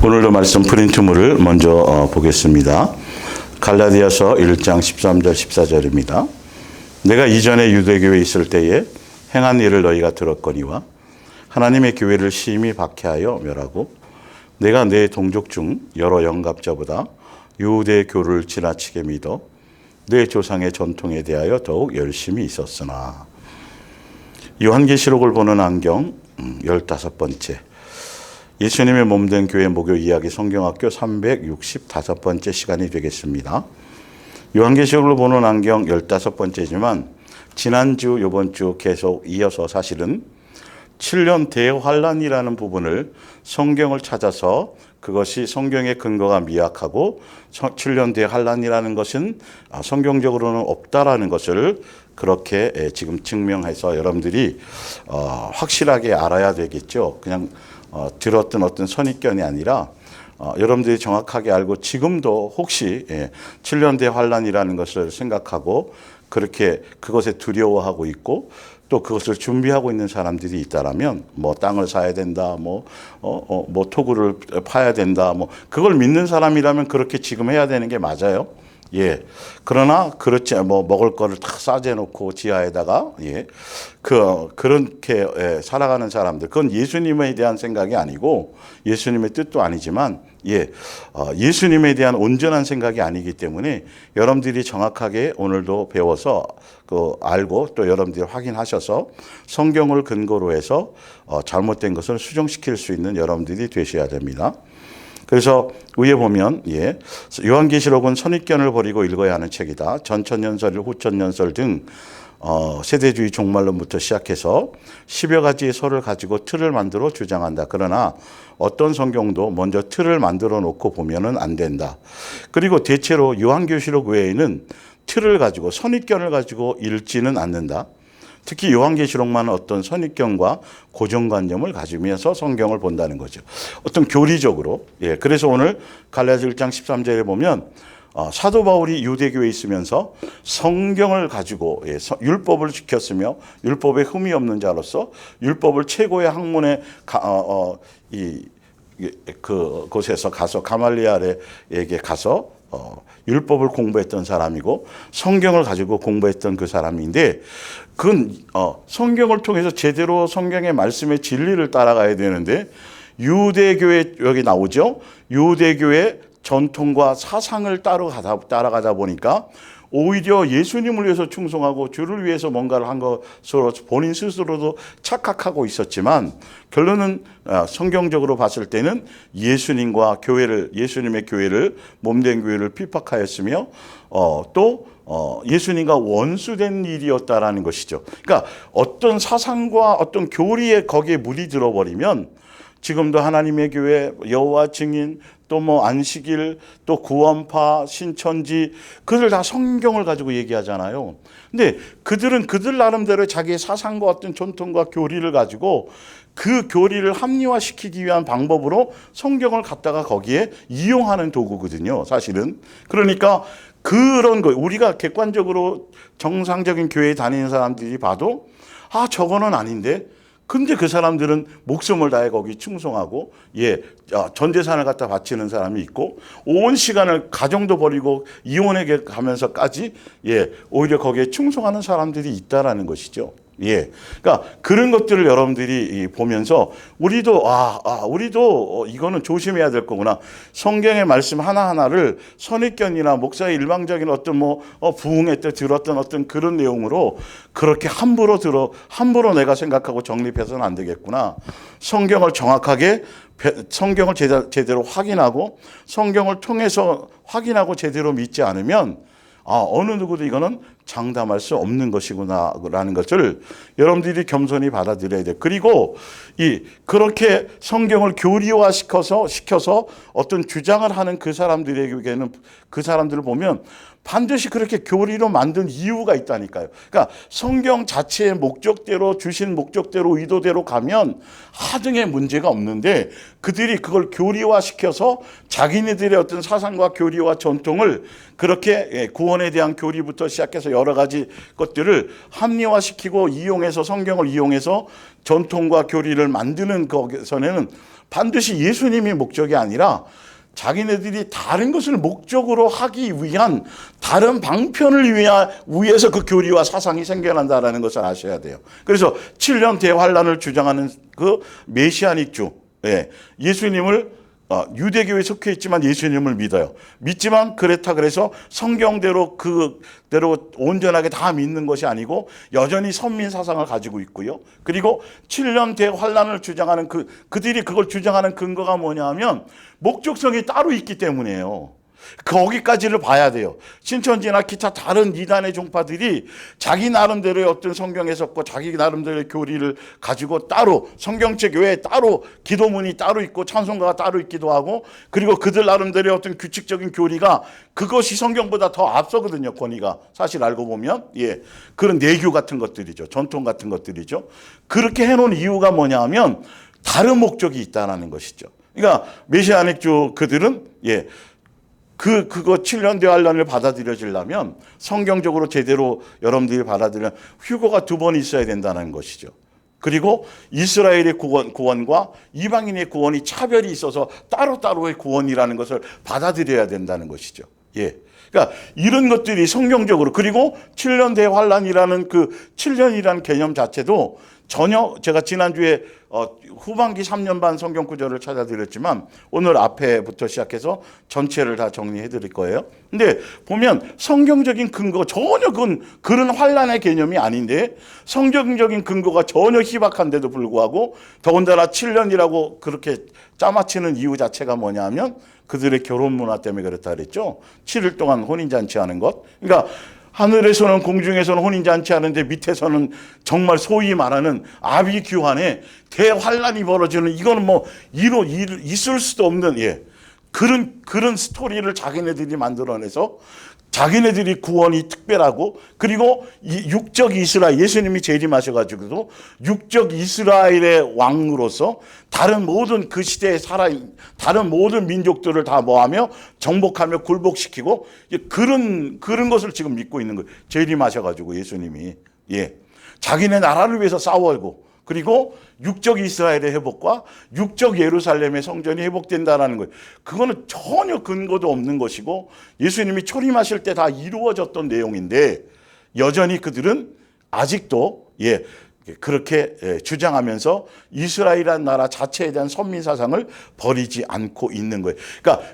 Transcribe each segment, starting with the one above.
오늘도 말씀 프린트물을 먼저 보겠습니다. 갈라디아서 1장 13절 14절입니다. 내가 이전에 유대교회에 있을 때에 행한 일을 너희가 들었거니와 하나님의 교회를 심히 박해하여 멸하고 내가 내 동족 중 여러 영갑자보다 유대교를 지나치게 믿어 내 조상의 전통에 대하여 더욱 열심히 있었으나. 요한계시록을 보는 안경 15번째, 예수님의 몸된 교회 목요 이야기 성경학교 365번째 시간이 되겠습니다. 요한계시록을 보는 안경 15번째지만 지난주 이번 주 계속 이어서 사실은 7년 대환란이라는 부분을 성경을 찾아서 그것이 성경의 근거가 미약하고 7년 대환란이라는 것은 성경적으로는 없다라는 것을 그렇게 지금 증명해서 여러분들이 확실하게 알아야 되겠죠. 그냥 들었던 어떤 선입견이 아니라 여러분들이 정확하게 알고 지금도 혹시 7년 대환란이라는 것을 생각하고 그렇게 그것에 두려워하고 있고 또 그것을 준비하고 있는 사람들이 있다라면 뭐 땅을 사야 된다, 뭐 토구를 파야 된다, 뭐 그걸 믿는 사람이라면 그렇게 지금 해야 되는 게 맞아요. 예. 그러나 그렇지 뭐 먹을 거를 다 싸재 놓고 지하에다가 그렇게 살아가는 사람들, 그건 예수님에 대한 생각이 아니고 예수님의 뜻도 아니지만 예수님에 대한 온전한 생각이 아니기 때문에 여러분들이 정확하게 오늘도 배워서 알고 또 여러분들이 확인하셔서 성경을 근거로 해서 잘못된 것을 수정시킬 수 있는 여러분들이 되셔야 됩니다. 그래서 위에 보면 요한계시록은 선입견을 버리고 읽어야 하는 책이다. 전천년설, 후천년설 등 세대주의 종말론부터 시작해서 10여 가지의 설을 가지고 틀을 만들어 주장한다. 그러나 어떤 성경도 먼저 틀을 만들어 놓고 보면은 안 된다. 그리고 대체로 요한계시록 외에는 틀을 가지고 선입견을 가지고 읽지는 않는다. 특히 요한계시록만 어떤 선입견과 고정관념을 가지면서 성경을 본다는 거죠. 어떤 교리적으로. 그래서 오늘 갈라디아 1장 13절에 보면 사도 바울이 유대교에 있으면서 성경을 가지고 율법을 지켰으며 율법에 흠이 없는 자로서 율법을 최고의 학문의 곳에서 가서 가말리엘에게 가서 율법을 공부했던 사람이고 성경을 가지고 공부했던 그 사람인데 그건 성경을 통해서 제대로 성경의 말씀의 진리를 따라가야 되는데 유대교회 여기 나오죠. 유대교회 전통과 사상을 따라가다 보니까 오히려 예수님을 위해서 충성하고 주를 위해서 뭔가를 한 것으로 본인 스스로도 착각하고 있었지만 결론은 성경적으로 봤을 때는 예수님과 예수님의 교회를 몸된 교회를 핍박하였으며 또 예수님과 원수된 일이었다라는 것이죠. 그러니까 어떤 사상과 어떤 교리에 거기에 물이 들어버리면 지금도 하나님의 교회, 여호와 증인, 또 뭐 안식일, 또 구원파, 신천지, 그들 다 성경을 가지고 얘기하잖아요. 근데 그들은 그들 나름대로 자기의 사상과 어떤 전통과 교리를 가지고 그 교리를 합리화시키기 위한 방법으로 성경을 갖다가 거기에 이용하는 도구거든요, 사실은. 그러니까 그런 거 우리가 객관적으로 정상적인 교회에 다니는 사람들이 봐도 저거는 아닌데 근데 그 사람들은 목숨을 다해 거기 충성하고 전 재산을 갖다 바치는 사람이 있고 온 시간을 가정도 버리고 이혼에게 가면서까지 오히려 거기에 충성하는 사람들이 있다라는 것이죠. 그러니까 그런 것들을 여러분들이 보면서 우리도 이거는 조심해야 될 거구나. 성경의 말씀 하나하나를 선입견이나 목사의 일방적인 어떤 부흥회 때 들었던 어떤 그런 내용으로 그렇게 함부로 내가 생각하고 정립해서는 안 되겠구나. 성경을 정확하게 성경을 제대로 확인하고 성경을 통해서 확인하고 제대로 믿지 않으면 어느 누구도 이거는 장담할 수 없는 것이구나라는 것을 여러분들이 겸손히 받아들여야 돼요. 그리고 그렇게 성경을 교리화시켜서 어떤 주장을 하는 그 사람들에게는 그 사람들을 보면 반드시 그렇게 교리로 만든 이유가 있다니까요. 그러니까 성경 자체의 목적대로, 주신 목적대로, 의도대로 가면 하등의 문제가 없는데, 그들이 그걸 교리화시켜서 자기네들의 어떤 사상과 교리와 전통을 그렇게 구원에 대한 교리부터 시작해서 여러 가지 것들을 합리화시키고 이용해서, 성경을 이용해서 전통과 교리를 만드는 거기서는 반드시 예수님이 목적이 아니라 자기네들이 다른 것을 목적으로 하기 위한 다른 방편을 위해서 그 교리와 사상이 생겨난다는 것을 아셔야 돼요. 그래서 7년 대환란을 주장하는 그 메시아닉주, 예수님을 유대교에 속해 있지만 예수님을 믿어요. 믿지만 그렇다 그래서 성경대로 그대로 온전하게 다 믿는 것이 아니고 여전히 선민 사상을 가지고 있고요. 그리고 7년 대환란을 주장하는 그들이 그걸 주장하는 근거가 뭐냐 하면 목적성이 따로 있기 때문이에요. 거기까지를 봐야 돼요. 신천지나 기타 다른 이단의 종파들이 자기 나름대로의 어떤 성경 해석과 자기 나름대로의 교리를 가지고 따로 성경책 외에 따로 기도문이 따로 있고 찬송가가 따로 있기도 하고, 그리고 그들 나름대로의 어떤 규칙적인 교리가 그것이 성경보다 더 앞서거든요. 권위가 사실 알고 보면 그런 내규 같은 것들이죠. 전통 같은 것들이죠. 그렇게 해놓은 이유가 뭐냐 하면 다른 목적이 있다는 것이죠. 그러니까 메시아닉주 그들은 그거 7년 대환란을 받아들여지려면 성경적으로 제대로 여러분들이 받아들이면 휴거가 2번 있어야 된다는 것이죠. 그리고 이스라엘의 구원과 이방인의 구원이 차별이 있어서 따로따로의 구원이라는 것을 받아들여야 된다는 것이죠. 그러니까 이런 것들이 성경적으로, 그리고 7년 대환란이라는 그 7년이라는 개념 자체도 전혀, 제가 지난주에 후반기 3년 반 성경 구절을 찾아드렸지만 오늘 앞에부터 시작해서 전체를 다 정리해 드릴 거예요. 근데 보면 성경적인 근거 전혀 그런 환란의 개념이 아닌데, 성경적인 근거가 전혀 희박한데도 불구하고 더군다나 7년이라고 그렇게 짜맞히는 이유 자체가 뭐냐 하면 그들의 결혼 문화 때문에 그렇다 그랬죠. 7일 동안 혼인잔치 하는 것. 그러니까 하늘에서는, 공중에서는 혼인잔치 하는데 밑에서는 정말 소위 말하는 아비규환의 대환란이 벌어지는, 이거는 뭐 있을 수도 없는 그런 스토리를 자기네들이 만들어내서 자기네들이 구원이 특별하고, 그리고 육적 이스라엘, 예수님이 재림하셔가지고도 육적 이스라엘의 왕으로서 다른 모든 그 시대에 다른 모든 민족들을 다 모하며 정복하며 굴복시키고 그런 것을 지금 믿고 있는 거예요. 재림하셔가지고 예수님이 자기네 나라를 위해서 싸우고, 그리고 육적 이스라엘의 회복과 육적 예루살렘의 성전이 회복된다는 거예요. 그거는 전혀 근거도 없는 것이고 예수님이 초림하실 때 다 이루어졌던 내용인데, 여전히 그들은 아직도 그렇게 주장하면서 이스라엘이라는 나라 자체에 대한 선민 사상을 버리지 않고 있는 거예요. 그러니까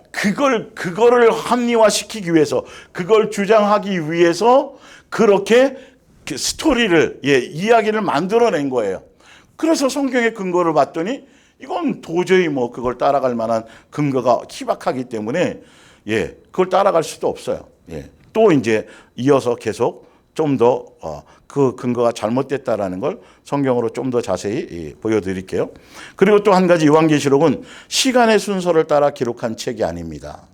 그거를 합리화시키기 위해서, 그걸 주장하기 위해서 그렇게 스토리를 이야기를 만들어낸 거예요. 그래서 성경의 근거를 봤더니 이건 도저히 그걸 따라갈 만한 근거가 희박하기 때문에 그걸 따라갈 수도 없어요. 또 이제 이어서 계속 좀 더 그 근거가 잘못됐다라는 걸 성경으로 좀 더 자세히 보여드릴게요. 그리고 또 한 가지, 요한계시록은 시간의 순서를 따라 기록한 책이 아닙니다.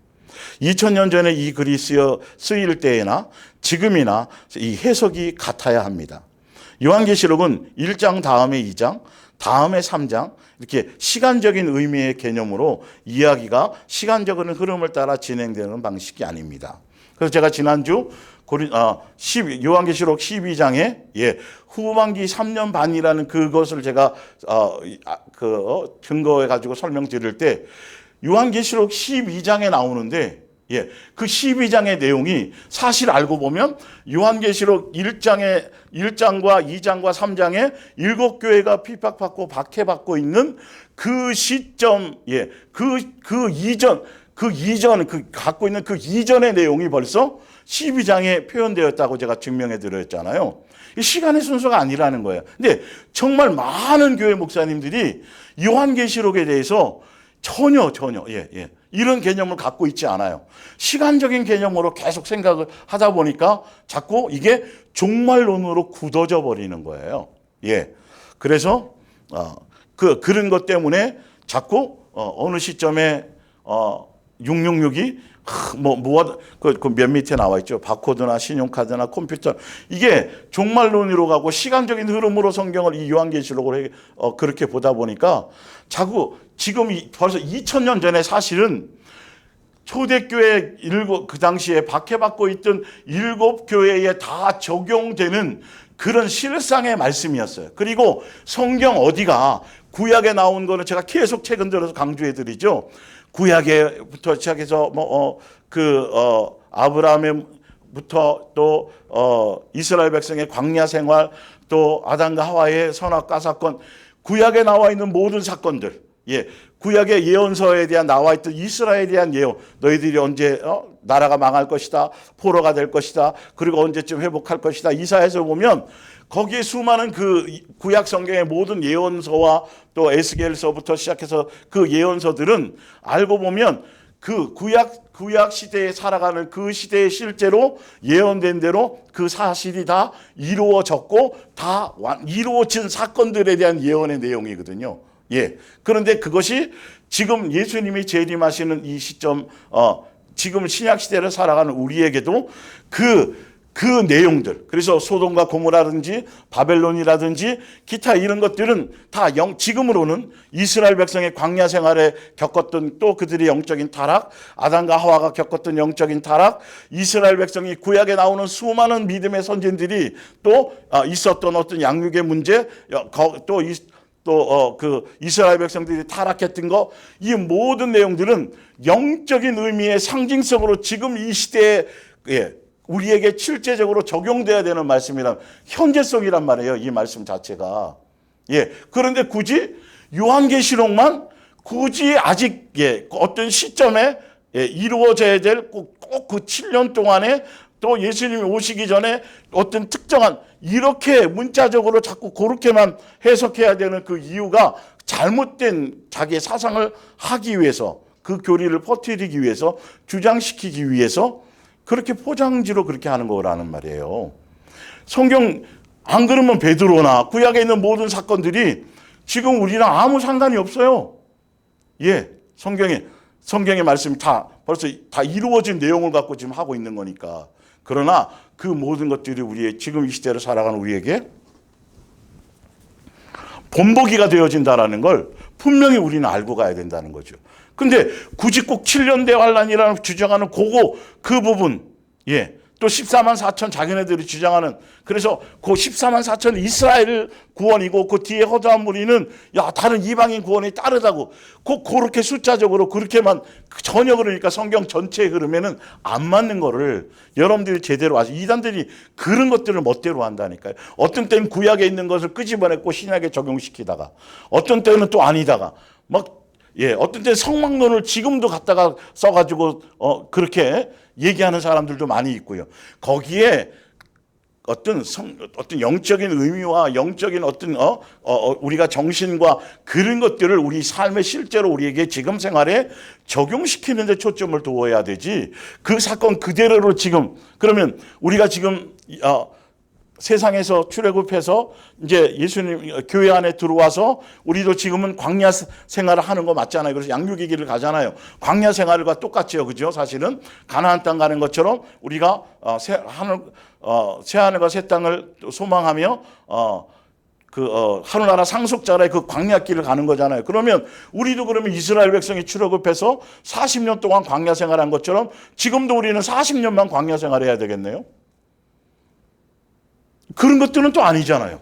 2000년 전에 이 글이 쓰일 때나 지금이나 이 해석이 같아야 합니다. 요한계시록은 1장 다음에 2장, 다음에 3장, 이렇게 시간적인 의미의 개념으로 이야기가 시간적인 흐름을 따라 진행되는 방식이 아닙니다. 그래서 제가 지난주 요한계시록 12장에 후반기 3년 반이라는 그것을 제가 증거해 가지고 설명드릴 때 요한계시록 12장에 나오는데, 그 12장의 내용이 사실 알고 보면 요한계시록 1장과 2장과 3장에 7교회가 핍박받고 박해받고 있는 그 시점, 그 이전 갖고 있는 그 이전의 내용이 벌써 12장에 표현되었다고 제가 증명해 드렸잖아요. 시간의 순서가 아니라는 거예요. 근데 정말 많은 교회 목사님들이 요한계시록에 대해서 전혀 이런 개념을 갖고 있지 않아요. 시간적인 개념으로 계속 생각을 하다 보니까 자꾸 이게 종말론으로 굳어져 버리는 거예요. 그래서 그런 것 때문에 자꾸 어느 시점에 666이 맨 밑에 나와 있죠. 바코드나 신용카드나 컴퓨터. 이게 종말론으로 가고 시간적인 흐름으로 성경을 이 요한계시록을 그렇게 보다 보니까 자꾸 지금 벌써 2000년 전에 사실은 초대교회 그 당시에 박해받고 있던 7교회에 다 적용되는 그런 실상의 말씀이었어요. 그리고 성경 어디가 구약에 나온 거는 제가 계속 최근 들어서 강조해 드리죠. 구약에부터 시작해서 아브라함부터 또 이스라엘 백성의 광야 생활, 또 아담과 하와의 선악과 사건, 구약에 나와 있는 모든 사건들, 구약의 예언서에 대한 나와 있던 이스라엘에 대한 예언, 너희들이 언제 나라가 망할 것이다, 포로가 될 것이다, 그리고 언제쯤 회복할 것이다. 이사야에서 보면 거기에 수많은 그 구약 성경의 모든 예언서와 또 에스겔서부터 시작해서 그 예언서들은 알고 보면 그 구약 시대에 살아가는 그 시대에 실제로 예언된 대로 그 사실이 다 이루어졌고 다 이루어진 사건들에 대한 예언의 내용이거든요. 그런데 그것이 지금 예수님이 재림하시는 이 시점, 지금 신약 시대를 살아가는 우리에게도 그 내용들, 그래서 소돔과 고모라든지 바벨론이라든지 기타 이런 것들은 다 지금으로는 이스라엘 백성의 광야 생활에 겪었던 또 그들의 영적인 타락, 아담과 하와가 겪었던 영적인 타락, 이스라엘 백성이 구약에 나오는 수많은 믿음의 선진들이 또 있었던 어떤 양육의 문제, 그 이스라엘 백성들이 타락했던 거, 이 모든 내용들은 영적인 의미의 상징성으로 지금 이 시대에 우리에게 실제적으로 적용돼야 되는 말씀이란 현재성이란 말이에요. 이 말씀 자체가. 그런데 굳이 요한계시록만 굳이 아직 어떤 시점에 이루어져야 될 꼭 그 7년 동안에 또 예수님이 오시기 전에 어떤 특정한 이렇게 문자적으로 자꾸 그렇게만 해석해야 되는 그 이유가 잘못된 자기의 사상을 하기 위해서, 그 교리를 퍼뜨리기 위해서, 주장시키기 위해서 그렇게 포장지로 그렇게 하는 거라는 말이에요. 성경 안 그러면 베드로나 구약에 있는 모든 사건들이 지금 우리랑 아무 상관이 없어요. 성경의 말씀이 벌써 다 이루어진 내용을 갖고 지금 하고 있는 거니까. 그러나 그 모든 것들이 우리의 지금 이 시대를 살아가는 우리에게 본보기가 되어진다는 걸 분명히 우리는 알고 가야 된다는 거죠. 근데 굳이 꼭 7년 대환란이라는 주장하는 그 부분, 또 14만 4천 자기네들이 주장하는, 그래서 그 14만 4천 이스라엘 구원이고 그 뒤에 허다한 무리는 다른 이방인 구원이 따르다고 그렇게 숫자적으로 그렇게만 전혀, 그러니까 성경 전체의 흐름에는 안 맞는 거를 여러분들이 제대로 아시고, 이단들이 그런 것들을 멋대로 한다니까요. 어떤 때는 구약에 있는 것을 끄집어내고 신약에 적용시키다가, 어떤 때는 또 아니다가 어떤 때는 성막론을 지금도 갖다가 써가지고 그렇게 얘기하는 사람들도 많이 있고요. 거기에 어떤 영적인 의미와 영적인 어떤 우리가 정신과 그런 것들을 우리 삶에 실제로 우리에게 지금 생활에 적용시키는 데 초점을 두어야 되지, 그 사건 그대로로 지금, 그러면 우리가 지금 세상에서 출애굽해서 이제 예수님 교회 안에 들어와서 우리도 지금은 광야 생활을 하는 거 맞잖아요. 그래서 양육의 길을 가잖아요. 광야 생활과 똑같죠, 그죠? 사실은 가나안 땅 가는 것처럼 우리가 새 하늘과 새 땅을 소망하며 하늘나라 상속자라의 그 광야 길을 가는 거잖아요. 그러면 우리도 그러면 이스라엘 백성이 출애굽해서 40년 동안 광야 생활한 것처럼 지금도 우리는 40년만 광야 생활해야 되겠네요. 그런 것들은 또 아니잖아요.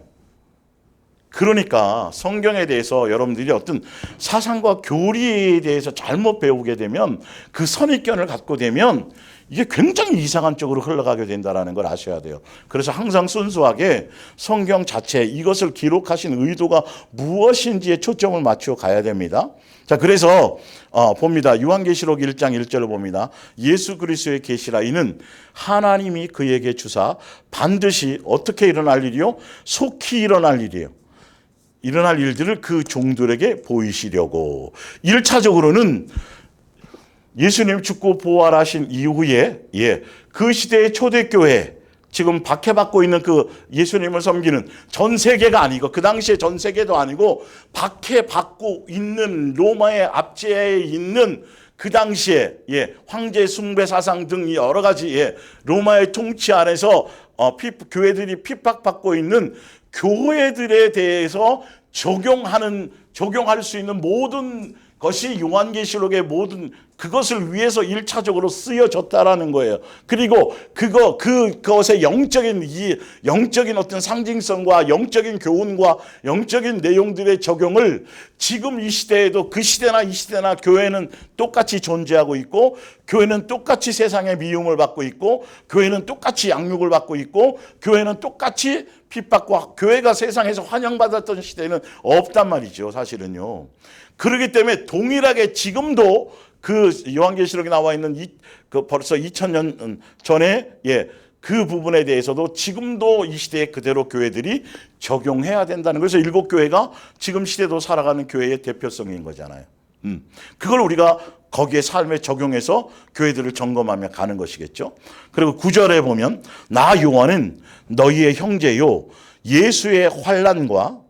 그러니까 성경에 대해서 여러분들이 어떤 사상과 교리에 대해서 잘못 배우게 되면, 그 선입견을 갖고 되면 이게 굉장히 이상한 쪽으로 흘러가게 된다는 걸 아셔야 돼요. 그래서 항상 순수하게 성경 자체, 이것을 기록하신 의도가 무엇인지에 초점을 맞추어 가야 됩니다. 자, 그래서 봅니다. 요한계시록 1장 1절을 봅니다. 예수 그리스도의 계시라. 이는 하나님이 그에게 주사 반드시 어떻게 일어날 일이요? 속히 일어날 일이에요. 일어날 일들을 그 종들에게 보이시려고. 1차적으로는 예수님 죽고 부활하신 이후에 그 시대의 초대교회, 지금 박해받고 있는 그 예수님을 섬기는 전 세계가 아니고, 그 당시에 전 세계도 아니고 박해받고 있는 로마의 압제에 있는 그 당시에 황제 숭배 사상 등 여러 가지 로마의 통치 안에서 교회들이 핍박받고 있는 교회들에 대해서 적용할 수 있는 모든 것이 요한계시록의 모든 그것을 위해서 1차적으로 쓰여졌다라는 거예요. 그리고 그것의 영적인 어떤 상징성과 영적인 교훈과 영적인 내용들의 적용을 지금 이 시대에도 그 시대나 이 시대나 교회는 똑같이 존재하고 있고, 교회는 똑같이 세상의 미움을 받고 있고, 교회는 똑같이 양육을 받고 있고, 교회는 똑같이 핍박과, 교회가 세상에서 환영받았던 시대는 없단 말이죠, 사실은요. 그렇기 때문에 동일하게 지금도 그 요한계시록에 나와 있는 벌써 2000년 전에 그 부분에 대해서도 지금도 이 시대에 그대로 교회들이 적용해야 된다는, 그래서 7교회가 지금 시대도 살아가는 교회의 대표성인 거잖아요. 그걸 우리가 거기에 삶에 적용해서 교회들을 점검하며 가는 것이겠죠. 그리고 9절에 보면 나 요한은 너희의 형제요 예수의 환난과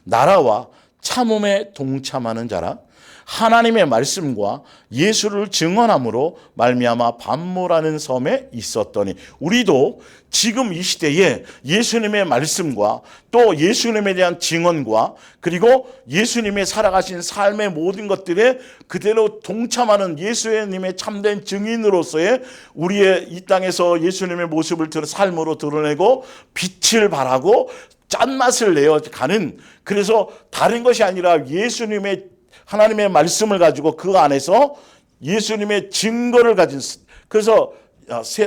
나라와 참음에 동참하는 자라, 하나님의 말씀과 예수를 증언함으로 말미암아 반모라는 섬에 있었더니, 우리도 지금 이 시대에 예수님의 말씀과 또 예수님에 대한 증언과 그리고 예수님의 살아가신 삶의 모든 것들에 그대로 동참하는 예수님의 참된 증인으로서의 우리의 이 땅에서 예수님의 모습을 삶으로 드러내고 빛을 발하고 짠맛을 내어가는, 그래서 다른 것이 아니라 예수님의 하나님의 말씀을 가지고 그 안에서 예수님의 증거를 가진, 그래서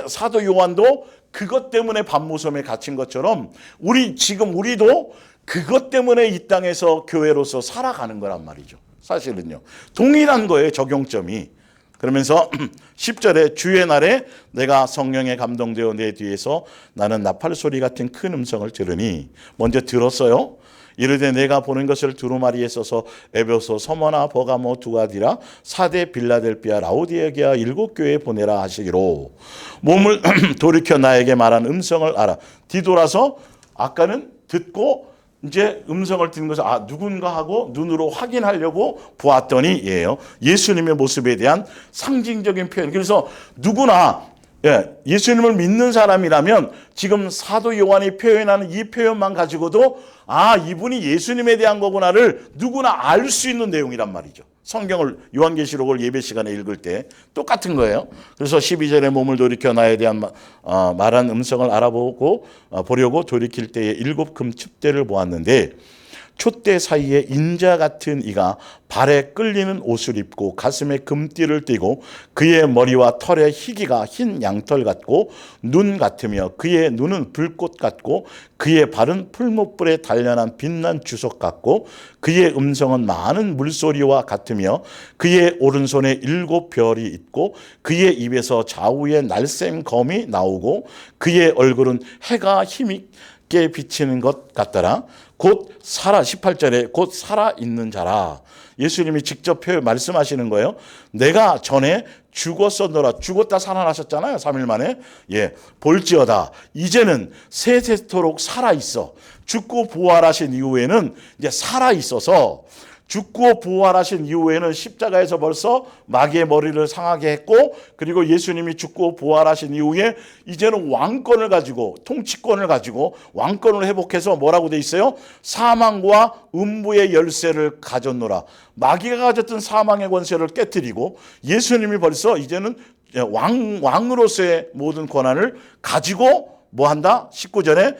사도 요한도 그것 때문에 반모섬에 갇힌 것처럼 우리도 그것 때문에 이 땅에서 교회로서 살아가는 거란 말이죠. 사실은요. 동일한 거예요, 적용점이. 그러면서 10절에 주의 날에 내가 성령에 감동되어 내 뒤에서 나는 나팔 소리 같은 큰 음성을 들으니, 먼저 들었어요. 이르되 내가 보는 것을 두루마리에 써서 에베소, 서머나, 버가모, 두아디라, 사대, 빌라델비아, 라오디게아 7교회에 보내라 하시기로, 몸을 돌이켜 나에게 말한 음성을 알아. 뒤돌아서 아까는 듣고 이제 음성을 듣는 것을 누군가 하고 눈으로 확인하려고 보았더니 예수님의 모습에 대한 상징적인 표현. 그래서 누구나 예수님을 믿는 사람이라면 지금 사도 요한이 표현하는 이 표현만 가지고도 이분이 예수님에 대한 거구나를 누구나 알 수 있는 내용이란 말이죠. 성경을, 요한계시록을 예배 시간에 읽을 때 똑같은 거예요. 그래서 12절에 몸을 돌이켜 나에 대한 말한 음성을 알아보고 보려고 돌이킬 때에 7 금축대를 보았는데, 촛대 사이에 인자 같은 이가 발에 끌리는 옷을 입고 가슴에 금띠를 띠고 그의 머리와 털의 희기가 흰 양털 같고 눈 같으며 그의 눈은 불꽃 같고 그의 발은 풀무불에 단련한 빛난 주석 같고 그의 음성은 많은 물소리와 같으며 그의 오른손에 7 별이 있고 그의 입에서 좌우에 날쌘 검이 나오고 그의 얼굴은 해가 힘있게 비치는 것 같더라. 곧 살아, 18절에 곧 살아있는 자라. 예수님이 직접 말씀하시는 거예요. 내가 전에 죽었었노라. 죽었다 살아나셨잖아요, 3일 만에. 볼지어다 이제는 세세토록 살아있어. 죽고 부활하신 이후에는 이제 살아있어서, 죽고 부활하신 이후에는 십자가에서 벌써 마귀의 머리를 상하게 했고, 그리고 예수님이 죽고 부활하신 이후에 이제는 왕권을 가지고, 통치권을 가지고 왕권을 회복해서 뭐라고 돼 있어요? 사망과 음부의 열쇠를 가졌노라. 마귀가 가졌던 사망의 권세를 깨뜨리고 예수님이 벌써 이제는 왕으로서의 모든 권한을 가지고 뭐한다? 19절에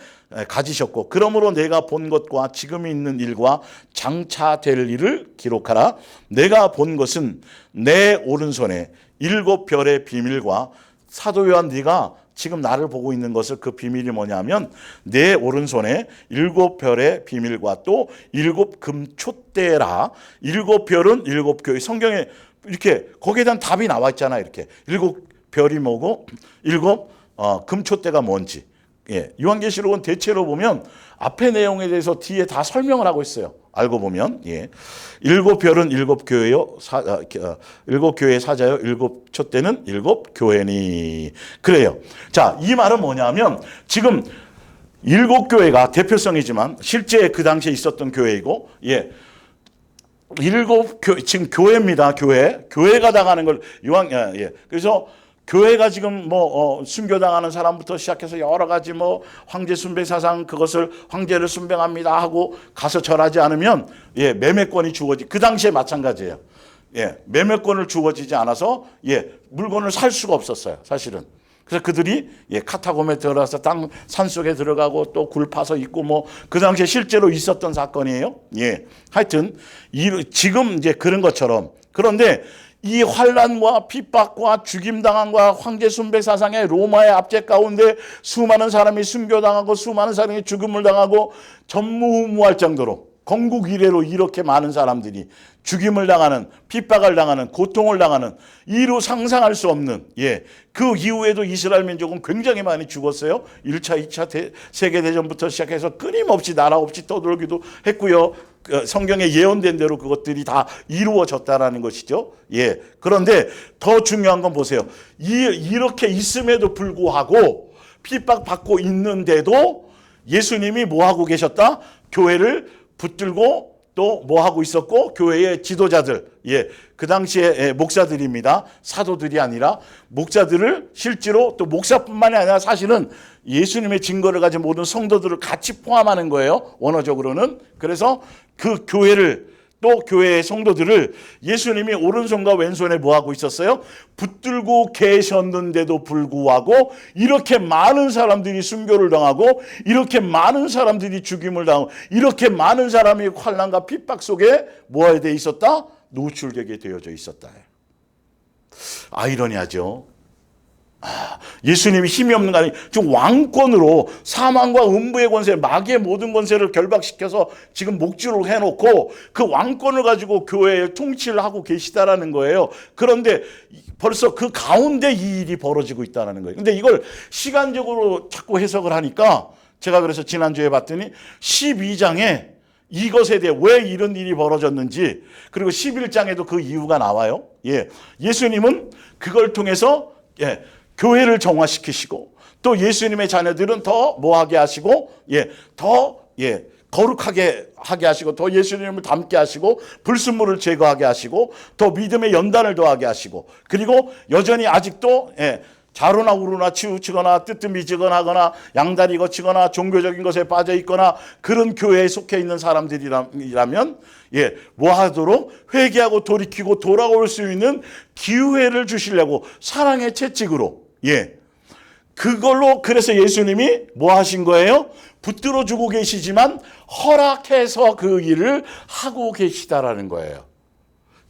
가지셨고, 그러므로 내가 본 것과 지금 있는 일과 장차 될 일을 기록하라. 내가 본 것은 내 오른손에 7 별의 비밀과, 사도 요한 네가 지금 나를 보고 있는 것을, 그 비밀이 뭐냐면 내 오른손에 7 별의 비밀과 또 7 금촛대라. 7 별은 7교회. 성경에 이렇게 거기에 대한 답이 나와 있잖아요. 이렇게 7 별이 뭐고 7 금촛대가 뭔지. 요한계시록은 대체로 보면 앞의 내용에 대해서 뒤에 다 설명을 하고 있어요. 알고 보면 7 별은 7교회요, 7교회의 사자요, 7 촛대는 7교회니. 그래요. 자, 이 말은 뭐냐면 지금 7교회가 대표성이지만 실제 그 당시에 있었던 교회이고, 지금 교회입니다. 교회가 당하는 걸 그래서 교회가 지금 순교당하는 사람부터 시작해서 여러 가지 황제 순배 사상 그것을 황제를 순병합니다 하고 가서 절하지 않으면 매매권이 주어지. 그 당시에 마찬가지예요. 매매권을 주어지지 않아서 물건을 살 수가 없었어요. 사실은. 그래서 그들이 카타콤에 들어가서 산속에 들어가고 또 굴 파서 있고 그 당시에 실제로 있었던 사건이에요. 하여튼 지금 이제 그런 것처럼. 그런데 이 환란과 핍박과 죽임당함과 황제 순배 사상의 로마의 압제 가운데 수많은 사람이 순교당하고 수많은 사람이 죽음을 당하고 전무후무할 정도로 건국 이래로 이렇게 많은 사람들이 죽임을 당하는, 핍박을 당하는, 고통을 당하는, 이루 상상할 수 없는, 그 이후에도 이스라엘 민족은 굉장히 많이 죽었어요. 1차, 2차 세계대전부터 시작해서 끊임없이 나라 없이 떠돌기도 했고요. 성경에 예언된 대로 그것들이 다 이루어졌다라는 것이죠. 그런데 더 중요한 건 보세요. 이렇게 있음에도 불구하고 핍박받고 있는데도 예수님이 뭐 하고 계셨다? 교회를 붙들고 또 뭐 하고 있었고, 교회의 지도자들, 그 당시에 목사들입니다. 사도들이 아니라 목사들을 실제로, 또 목사뿐만이 아니라 사실은 예수님의 증거를 가진 모든 성도들을 같이 포함하는 거예요. 원어적으로는. 그래서 그 교회를, 또 교회의 성도들을 예수님이 오른손과 왼손에 뭐 하고 있었어요? 붙들고 계셨는데도 불구하고 이렇게 많은 사람들이 순교를 당하고 이렇게 많은 사람들이 죽임을 당하고 이렇게 많은 사람이 환난과 핍박 속에 뭐에 돼 있었다? 노출되게 되어져 있었다. 아이러니하죠. 예수님이 힘이 없는 거 아니에요. 지금 왕권으로 사망과 음부의 권세, 마귀의 모든 권세를 결박시켜서 지금 목줄을 해놓고 그 왕권을 가지고 교회에 통치를 하고 계시다라는 거예요. 그런데 벌써 그 가운데 이 일이 벌어지고 있다는 거예요. 근데 이걸 시간적으로 자꾸 해석을 하니까 제가 그래서 지난주에 봤더니 12장에 이것에 대해 왜 이런 일이 벌어졌는지, 그리고 11장에도 그 이유가 나와요. 예수님은 그걸 통해서 교회를 정화시키시고 또 예수님의 자녀들은 더 뭐하게 하시고 더 거룩하게 하게 하시고 더 예수님을 닮게 하시고 불순물을 제거하게 하시고 더 믿음의 연단을 더하게 하시고, 그리고 여전히 아직도 자루나 우루나 치우치거나 뜨뜻미지거나 하거나 양다리 거치거나 종교적인 것에 빠져 있거나 그런 교회에 속해 있는 사람들이라면 뭐 하도록 회개하고 돌이키고 돌아올 수 있는 기회를 주시려고 사랑의 채찍으로 그걸로, 그래서 예수님이 뭐 하신 거예요? 붙들어 주고 계시지만 허락해서 그 일을 하고 계시다라는 거예요.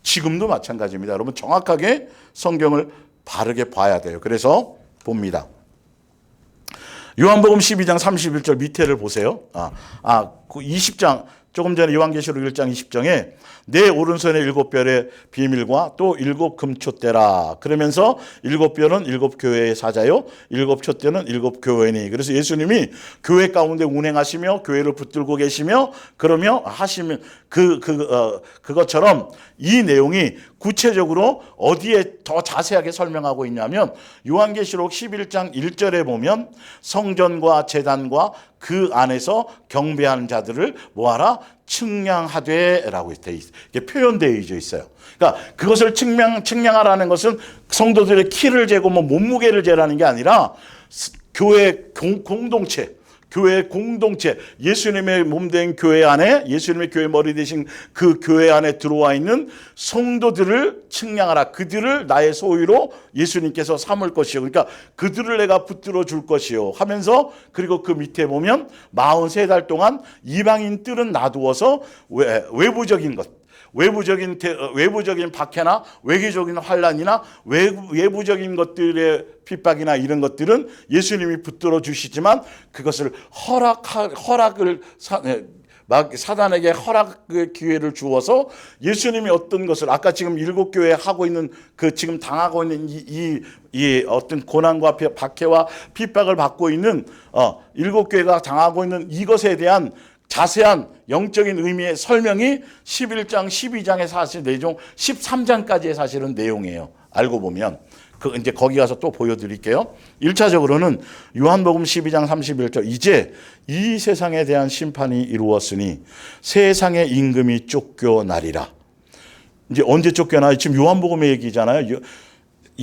지금도 마찬가지입니다. 여러분 정확하게 성경을 바르게 봐야 돼요. 그래서 봅니다. 요한복음 12장 31절 밑에를 보세요. 그 20장, 조금 전에 요한계시록 1장 20장에 내 오른손에 7별의 비밀과 또 7 금촛대라. 그러면서 7별은 7 교회의 사자요, 7 촛대는 7 교회니. 그래서 예수님이 교회 가운데 운행하시며 교회를 붙들고 계시며 그러며 하시면 그것처럼 이 내용이 구체적으로 어디에 더 자세하게 설명하고 있냐면 요한계시록 11장 1절에 보면 성전과 제단과 그 안에서 경배하는 자들을 뭐하라? 측량하되라고 이렇게 표현되어 있어요. 그러니까 그것을 측량하라는 것은 성도들의 키를 재고 몸무게를 재라는 게 아니라 교회 공동체, 교회의 공동체, 예수님의 몸된 교회 안에, 예수님의 교회 머리 되신 그 교회 안에 들어와 있는 성도들을 측량하라. 그들을 나의 소유로 예수님께서 삼을 것이요. 그러니까 그들을 내가 붙들어 줄 것이요 하면서, 그리고 그 밑에 보면 43달 동안 이방인 뜰은 놔두어서 외부적인 것, 외부적인 박해나 외교적인 환란이나 외부적인 것들의 핍박이나 이런 것들은 예수님이 붙들어 주시지만 그것을 허락을 사단에게 허락의 기회를 주어서 예수님이 어떤 것을, 아까 지금 7교회 하고 있는 그 지금 당하고 있는 이 어떤 고난과 박해와 핍박을 받고 있는 7교회가 당하고 있는 이것에 대한 자세한 영적인 의미의 설명이 11장, 12장의 사실 내용, 13장까지의 사실은 내용이에요. 알고 보면. 이제 거기 가서 또 보여드릴게요. 1차적으로는 요한복음 12장 31절, 이제 이 세상에 대한 심판이 이루었으니 세상의 임금이 쫓겨나리라. 이제 언제 쫓겨나요? 지금 요한복음의 얘기잖아요.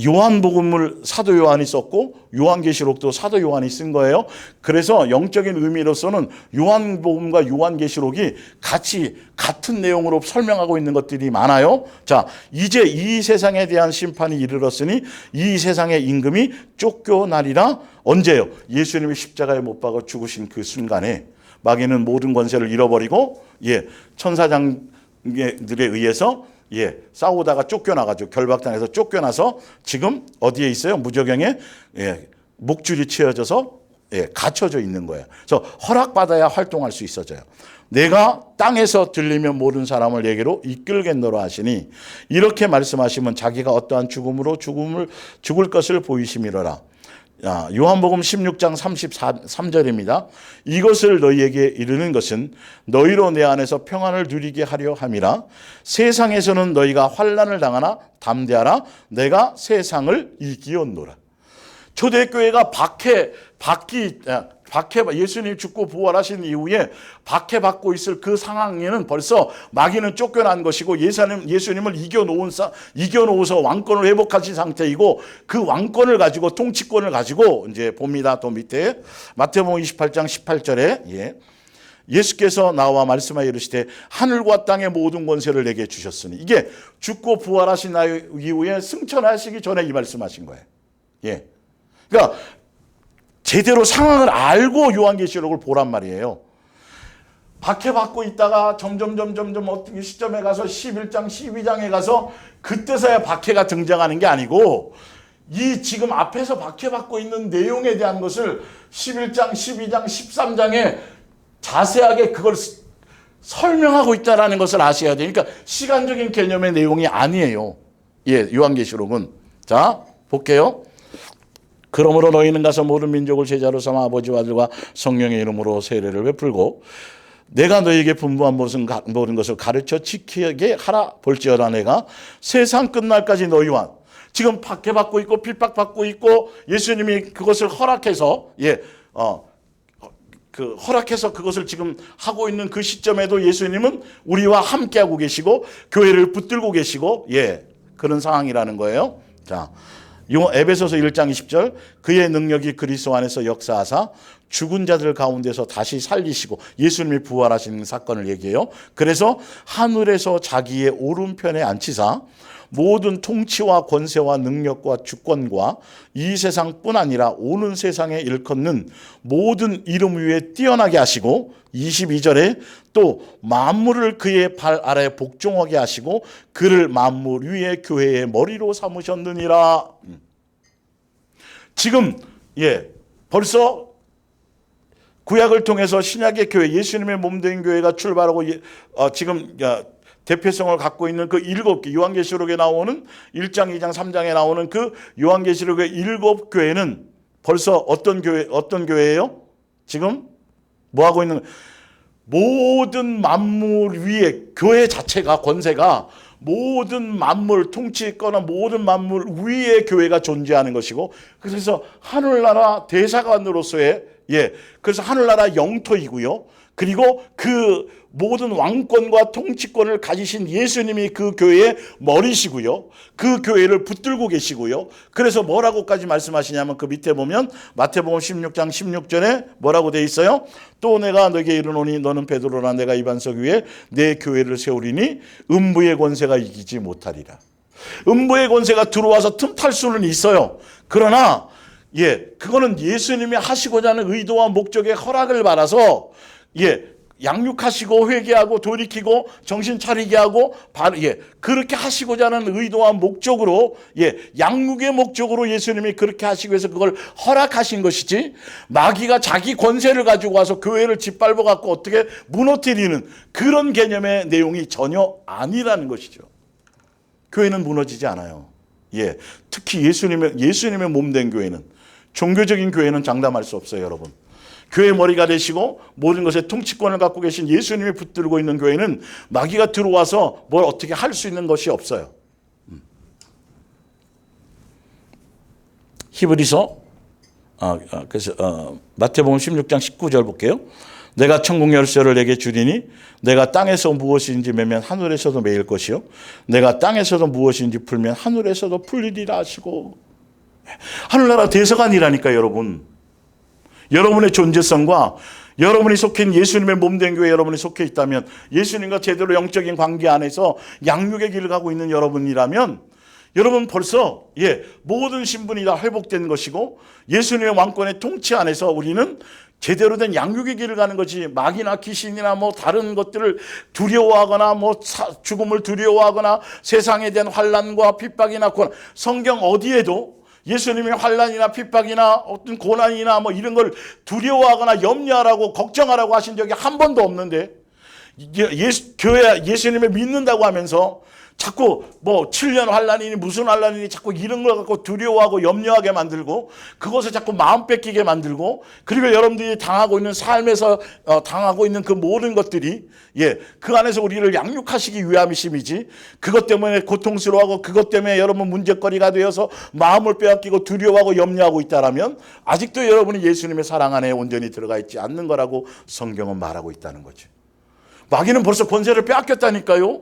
요한복음을 사도 요한이 썼고 요한계시록도 사도 요한이 쓴 거예요. 그래서 영적인 의미로서는 요한복음과 요한계시록이 같은 내용으로 설명하고 있는 것들이 많아요. 자, 이제 이 세상에 대한 심판이 이르렀으니 이 세상의 임금이 쫓겨나리라. 언제요? 예수님이 십자가에 못 박아 죽으신 그 순간에 마귀는 모든 권세를 잃어버리고 천사장들에 의해서 싸우다가 쫓겨나가지고 결박당해서 쫓겨나서 지금 어디에 있어요? 무저경에 목줄이 채워져서 갇혀져 있는 거예요. 그래서 허락받아야 활동할 수 있어져요. 내가 땅에서 들리면 모든 사람을 내게로 이끌겠노라 하시니 이렇게 말씀하시면 자기가 어떠한 죽음으로 죽을 것을 보이심이로라. 요한복음 16장 33절입니다. 이것을 너희에게 이르는 것은 너희로 내 안에서 평안을 누리게 하려 함이라. 세상에서는 너희가 환난을 당하나 담대하라. 내가 세상을 이기었노라. 초대교회가 예수님 죽고 부활하신 이후에 박해받고 있을 그 상황에는 벌써 마귀는 쫓겨난 것이고 예수님을 이겨놓아서 왕권을 회복하신 상태이고 그 왕권을 가지고 통치권을 가지고 이제 봅니다. 또 밑에 마태복음 28장 18절에 예수께서 나와 말씀하여 이르시되 하늘과 땅의 모든 권세를 내게 주셨으니 이게 죽고 부활하신 이후에 승천하시기 전에 이 말씀하신 거예요. 그러니까 제대로 상황을 알고 요한계시록을 보란 말이에요. 박해받고 있다가 점점 어떤 시점에 가서 11장 12장에 가서 그때서야 박해가 등장하는 게 아니고 이 지금 앞에서 박해받고 있는 내용에 대한 것을 11장 12장 13장에 자세하게 그걸 설명하고 있다는 것을 아셔야 돼요. 그러니까 시간적인 개념의 내용이 아니에요. 요한계시록은. 자, 볼게요. 그러므로 너희는 가서 모든 민족을 제자로 삼아 아버지와 아들과 성령의 이름으로 세례를 베풀고 내가 너희에게 분부한 모든 것을 가르쳐 지키게 하라. 볼지어다 내가 세상 끝날까지 너희와 지금 박해받고 있고 핍박받고 있고 예수님이 그것을 허락해서 허락해서 그것을 지금 하고 있는 그 시점에도 예수님은 우리와 함께하고 계시고 교회를 붙들고 계시고 그런 상황이라는 거예요. 자, 에베소서 1장 20절 그의 능력이 그리스도 안에서 역사하사 죽은 자들 가운데서 다시 살리시고 예수님이 부활하시는 사건을 얘기해요. 그래서 하늘에서 자기의 오른편에 앉히사 모든 통치와 권세와 능력과 주권과 이 세상뿐 아니라 오는 세상에 일컫는 모든 이름 위에 뛰어나게 하시고 22절에 또 만물을 그의 발 아래 복종하게 하시고 그를 만물 위에 교회의 머리로 삼으셨느니라. 지금 벌써 구약을 통해서 신약의 교회 예수님의 몸된 교회가 출발하고 지금 대표성을 갖고 있는 그 7개 요한계시록에 나오는 1장, 2장, 3장에 나오는 그 요한계시록의 7교회는 벌써 어떤 교회예요? 지금 뭐 하고 있는 모든 만물 위에 교회 자체가 권세가 모든 만물 통치권은 모든 만물 위에 교회가 존재하는 것이고 그래서 하늘나라 대사관으로서의 그래서 하늘나라 영토이고요. 그리고 그 모든 왕권과 통치권을 가지신 예수님이 그 교회의 머리시고요. 그 교회를 붙들고 계시고요. 그래서 뭐라고까지 말씀하시냐면 그 밑에 보면 마태복음 16장 16절에 뭐라고 돼 있어요? 또 내가 너에게 이르노니 너는 베드로라 내가 이 반석 위에 내 교회를 세우리니 음부의 권세가 이기지 못하리라. 음부의 권세가 들어와서 틈탈 수는 있어요. 그러나 그거는 예수님이 하시고자 하는 의도와 목적의 허락을 받아서 양육하시고 회개하고 돌이키고 정신 차리게 하고 그렇게 하시고자 하는 의도와 목적으로 양육의 목적으로 예수님이 그렇게 하시기 위해서 그걸 허락하신 것이지 마귀가 자기 권세를 가지고 와서 교회를 짓밟아 갖고 어떻게 무너뜨리는 그런 개념의 내용이 전혀 아니라는 것이죠. 교회는 무너지지 않아요. 특히 예수님의 몸된 교회는 종교적인 교회는 장담할 수 없어요, 여러분. 교회 머리가 되시고 모든 것의 통치권을 갖고 계신 예수님이 붙들고 있는 교회는 마귀가 들어와서 뭘 어떻게 할 수 있는 것이 없어요. 히브리서 그래서 마태복음 16장 19절 볼게요. 내가 천국 열쇠를 내게 주리니 내가 땅에서 무엇인지 매면 하늘에서도 매일 것이요 내가 땅에서도 무엇인지 풀면 하늘에서도 풀리리라 하시고. 하늘나라 대서관이라니까 여러분. 여러분의 존재성과 여러분이 속해 있는 예수님의 몸된 교회에 여러분이 속해 있다면, 예수님과 제대로 영적인 관계 안에서 양육의 길을 가고 있는 여러분이라면 여러분 벌써 모든 신분이 다 회복된 것이고 예수님의 왕권의 통치 안에서 우리는 제대로 된 양육의 길을 가는 거지. 마귀나 귀신이나 뭐 다른 것들을 두려워하거나 뭐 죽음을 두려워하거나 세상에 대한 환난과 핍박이나 고난, 성경 어디에도 예수님의 환난이나 핍박이나 어떤 고난이나 뭐 이런 걸 두려워하거나 염려하라고 걱정하라고 하신 적이 한 번도 없는데, 교회 예수님을 믿는다고 하면서 자꾸 뭐 7년 환난이니 무슨 환난이니 자꾸 이런 걸 갖고 두려워하고 염려하게 만들고 그것을 자꾸 마음 뺏기게 만들고, 그리고 여러분들이 당하고 있는 삶에서 당하고 있는 그 모든 것들이 그 안에서 우리를 양육하시기 위함이심이지, 그것 때문에 고통스러워하고 그것 때문에 여러분 문제거리가 되어서 마음을 빼앗기고 두려워하고 염려하고 있다라면 아직도 여러분이 예수님의 사랑 안에 온전히 들어가 있지 않는 거라고 성경은 말하고 있다는 거죠. 마귀는 벌써 권세를 빼앗겼다니까요.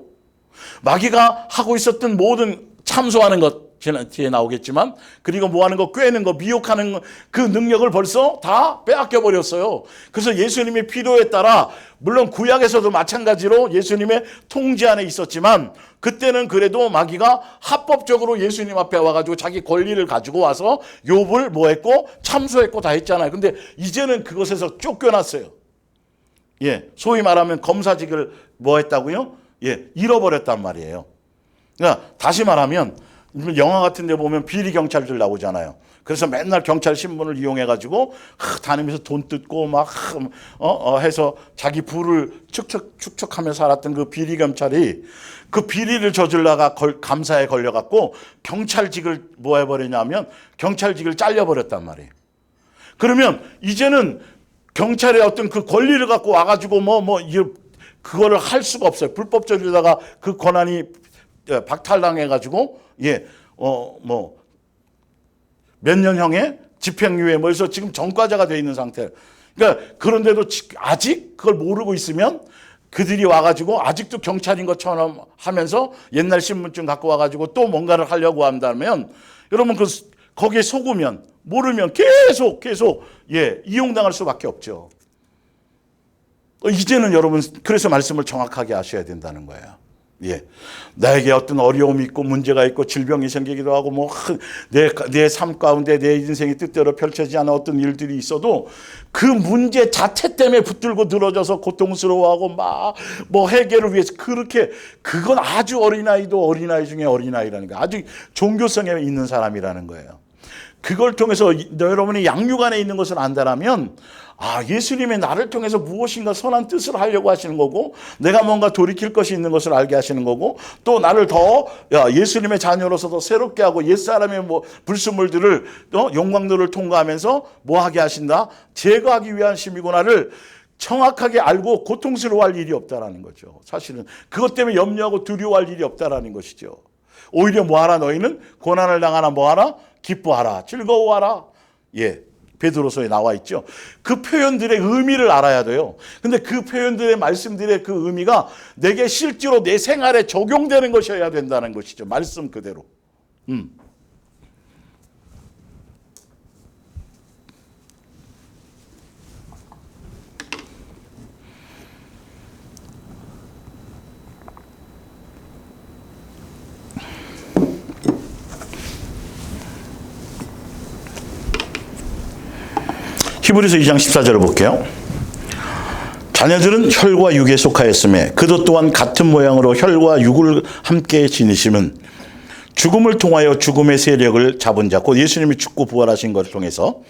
마귀가 하고 있었던 모든 참소하는 것 뒤에 나오겠지만, 그리고 뭐하는 거, 꿰는 거, 미혹하는 그 능력을 벌써 다 빼앗겨 버렸어요. 그래서 예수님의 필요에 따라, 물론 구약에서도 마찬가지로 예수님의 통제 안에 있었지만 그때는 그래도 마귀가 합법적으로 예수님 앞에 와가지고 자기 권리를 가지고 와서 욥을 뭐 했고 참소했고 다 했잖아요. 근데 이제는 그것에서 쫓겨났어요. 소위 말하면 검사직을 뭐 했다고요? 잃어버렸단 말이에요. 그러니까 다시 말하면 영화 같은 데 보면 비리 경찰들 나오잖아요. 그래서 맨날 경찰 신분을 이용해 가지고 다니면서 돈 뜯고 막 해서 자기 부를 축적하며 살았던 그 비리 경찰이 그 비리를 저질러가 감사에 걸려 갖고 경찰직을 뭐 해버리냐면 경찰직을 잘려버렸단 말이에요. 그러면 이제는 경찰의 어떤 그 권리를 갖고 와가지고 그거를 할 수가 없어요. 불법적으로다가 그 권한이 박탈당해가지고 몇 년형의 집행유예 해서 지금 전과자가 되어 있는 상태. 그러니까 그런데도 아직 그걸 모르고 있으면 그들이 와가지고 아직도 경찰인 것처럼 하면서 옛날 신분증 갖고 와가지고 또 뭔가를 하려고 한다면, 여러분 거기에 속으면 모르면 계속 이용당할 수밖에 없죠. 이제는 여러분 그래서 말씀을 정확하게 아셔야 된다는 거예요. 나에게 어떤 어려움이 있고 문제가 있고 질병이 생기기도 하고 내 삶 가운데 내 인생이 뜻대로 펼쳐지지 않은 어떤 일들이 있어도 그 문제 자체 때문에 붙들고 늘어져서 고통스러워하고 해결을 위해서 그건 아주 어린아이도 어린아이 중에 어린아이라는 거예요. 아주 종교성에 있는 사람이라는 거예요. 그걸 통해서 여러분이 양육 안에 있는 것을 안다라면, 예수님의 나를 통해서 무엇인가 선한 뜻을 하려고 하시는 거고, 내가 뭔가 돌이킬 것이 있는 것을 알게 하시는 거고, 또 나를 더 예수님의 자녀로서 더 새롭게 하고 옛사람의 불순물들을 영광들을 통과하면서 하게 하신다, 제거하기 위한 심이구나를 정확하게 알고 고통스러워할 일이 없다라는 거죠. 사실은 그것 때문에 염려하고 두려워할 일이 없다라는 것이죠. 오히려 뭐하라, 너희는 고난을 당하나 뭐하라, 기뻐하라, 즐거워하라. 베드로서에 나와 있죠. 그 표현들의 의미를 알아야 돼요. 근데 그 표현들의 말씀들의 그 의미가 내게 실제로 내 생활에 적용되는 것이어야 된다는 것이죠. 말씀 그대로. 히브리서 2장 14절을 볼게요. 자녀들은 혈과 육에 속하였음에 그도 또한 같은 모양으로 혈과 육을 함께 지니심은 죽음을 통하여 죽음의 세력을 잡은 자, 곧 예수님이 죽고 부활하신 것을 통해서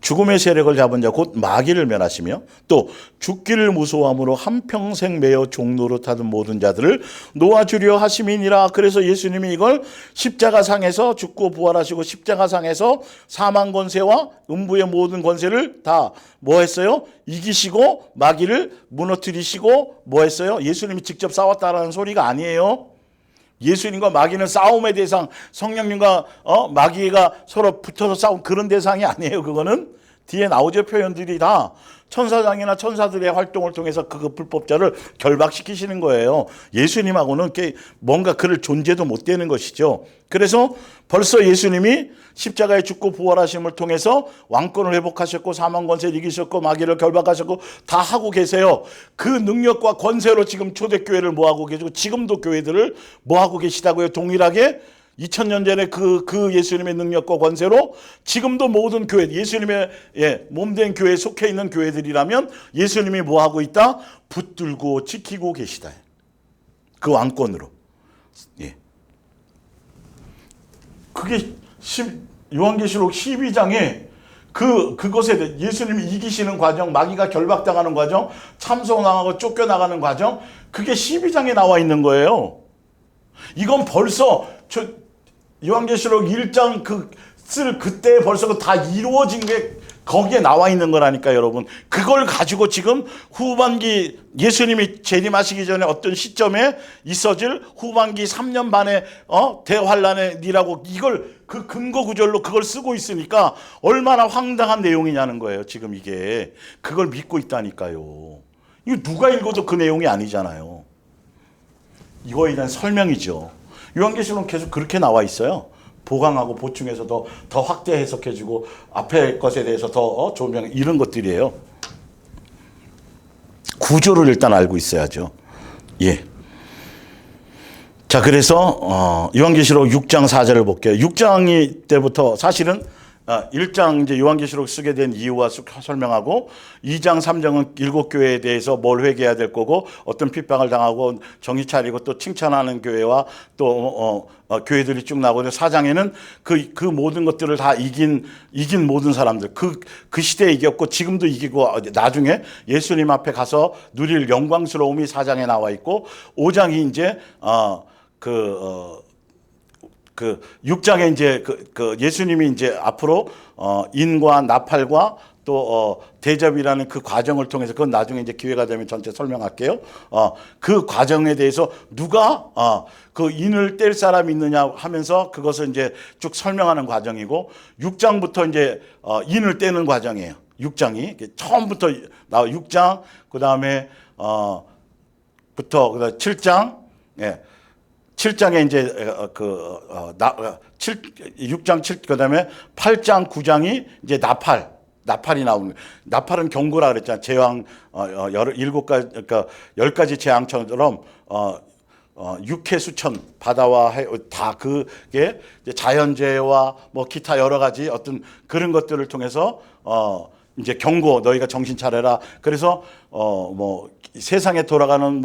죽음의 세력을 잡은 자 곧 마귀를 멸하시며, 또 죽기를 무서워함으로 한평생 매여 종노릇하던 모든 자들을 놓아주려 하심이니라. 그래서 예수님이 이걸 십자가상에서 죽고 부활하시고 십자가상에서 사망 권세와 음부의 모든 권세를 다 했어요? 이기시고 마귀를 무너뜨리시고 했어요? 예수님이 직접 싸웠다라는 소리가 아니에요. 예수님과 마귀는 싸움의 대상, 성령님과 마귀가 서로 붙어서 싸운 그런 대상이 아니에요. 그거는 뒤에 나오죠. 표현들이 다 천사장이나 천사들의 활동을 통해서 그 불법자를 결박시키시는 거예요. 예수님하고는 뭔가 그럴 존재도 못 되는 것이죠. 그래서 벌써 예수님이 십자가에 죽고 부활하심을 통해서 왕권을 회복하셨고 사망 권세를 이기셨고 마귀를 결박하셨고 다 하고 계세요. 그 능력과 권세로 지금 초대교회를 뭐하고 계시고 지금도 교회들을 뭐하고 계시다고요. 동일하게 2000년 전에 그 예수님의 능력과 권세로 지금도 모든 교회, 예수님의 몸된 교회에 속해 있는 교회들이라면 예수님이 뭐하고 있다? 붙들고 지키고 계시다. 그 왕권으로. 예. 그게 요한계시록 12장에 그것에 대해 예수님이 이기시는 과정, 마귀가 결박당하는 과정, 참소당하고 쫓겨나가는 과정, 그게 12장에 나와 있는 거예요. 이건 벌써 요한계시록 1장 그때 벌써 다 이루어진 게 거기에 나와 있는 거라니까 여러분. 그걸 가지고 지금 후반기 예수님이 재림하시기 전에 어떤 시점에 있어질 후반기 3년 반의 대환란의 니라고 이걸 그 근거 구절로 그걸 쓰고 있으니까 얼마나 황당한 내용이냐는 거예요. 지금 이게 그걸 믿고 있다니까요. 이거 누가 읽어도 그 내용이 아니잖아요. 이거에 대한 설명이죠. 요한계시록은 계속 그렇게 나와 있어요. 보강하고 보충해서 더 확대 해석해주고 앞에 것에 대해서 더 조명 이런 것들이에요. 구조를 일단 알고 있어야죠. 예. 자, 그래서 요한계시록 6장 4절을 볼게요. 6장이 때부터 사실은 1장 이제 요한계시록 쓰게 된 이유와 설명하고 2장 3장은 7교회에 대해서 뭘 회개해야 될 거고 어떤 핍박을 당하고 정신 차리고 또 칭찬하는 교회와 또 교회들이 쭉 나오고 4장에는 그 모든 것들을 다 이긴 모든 사람들 그 시대에 이겼고 지금도 이기고 나중에 예수님 앞에 가서 누릴 영광스러움이 4장에 나와 있고 5장이 이제 6장에 이제 예수님이 이제 앞으로 인과 나팔과 또 대접이라는 그 과정을 통해서 그건 나중에 이제 기회가 되면 전체 설명할게요. 그 과정에 대해서 누가 그 인을 뗄 사람이 있느냐 하면서 그것을 이제 쭉 설명하는 과정이고 6장부터 이제 인을 떼는 과정이에요. 6장이 처음부터 6장 그다음에 부터 7장 7장에 이제 6장 7 그다음에 8장 9장이 이제 나팔이 나오는 거예요. 나팔은 경고라 그랬잖아요. 재앙 7가지 그러니까 10가지 재앙처럼 육해 수천 바다와 다 그게 이제 자연재해와 뭐 기타 여러 가지 어떤 그런 것들을 통해서 이제 경고 너희가 정신 차려라. 그래서 뭐 세상에 돌아가는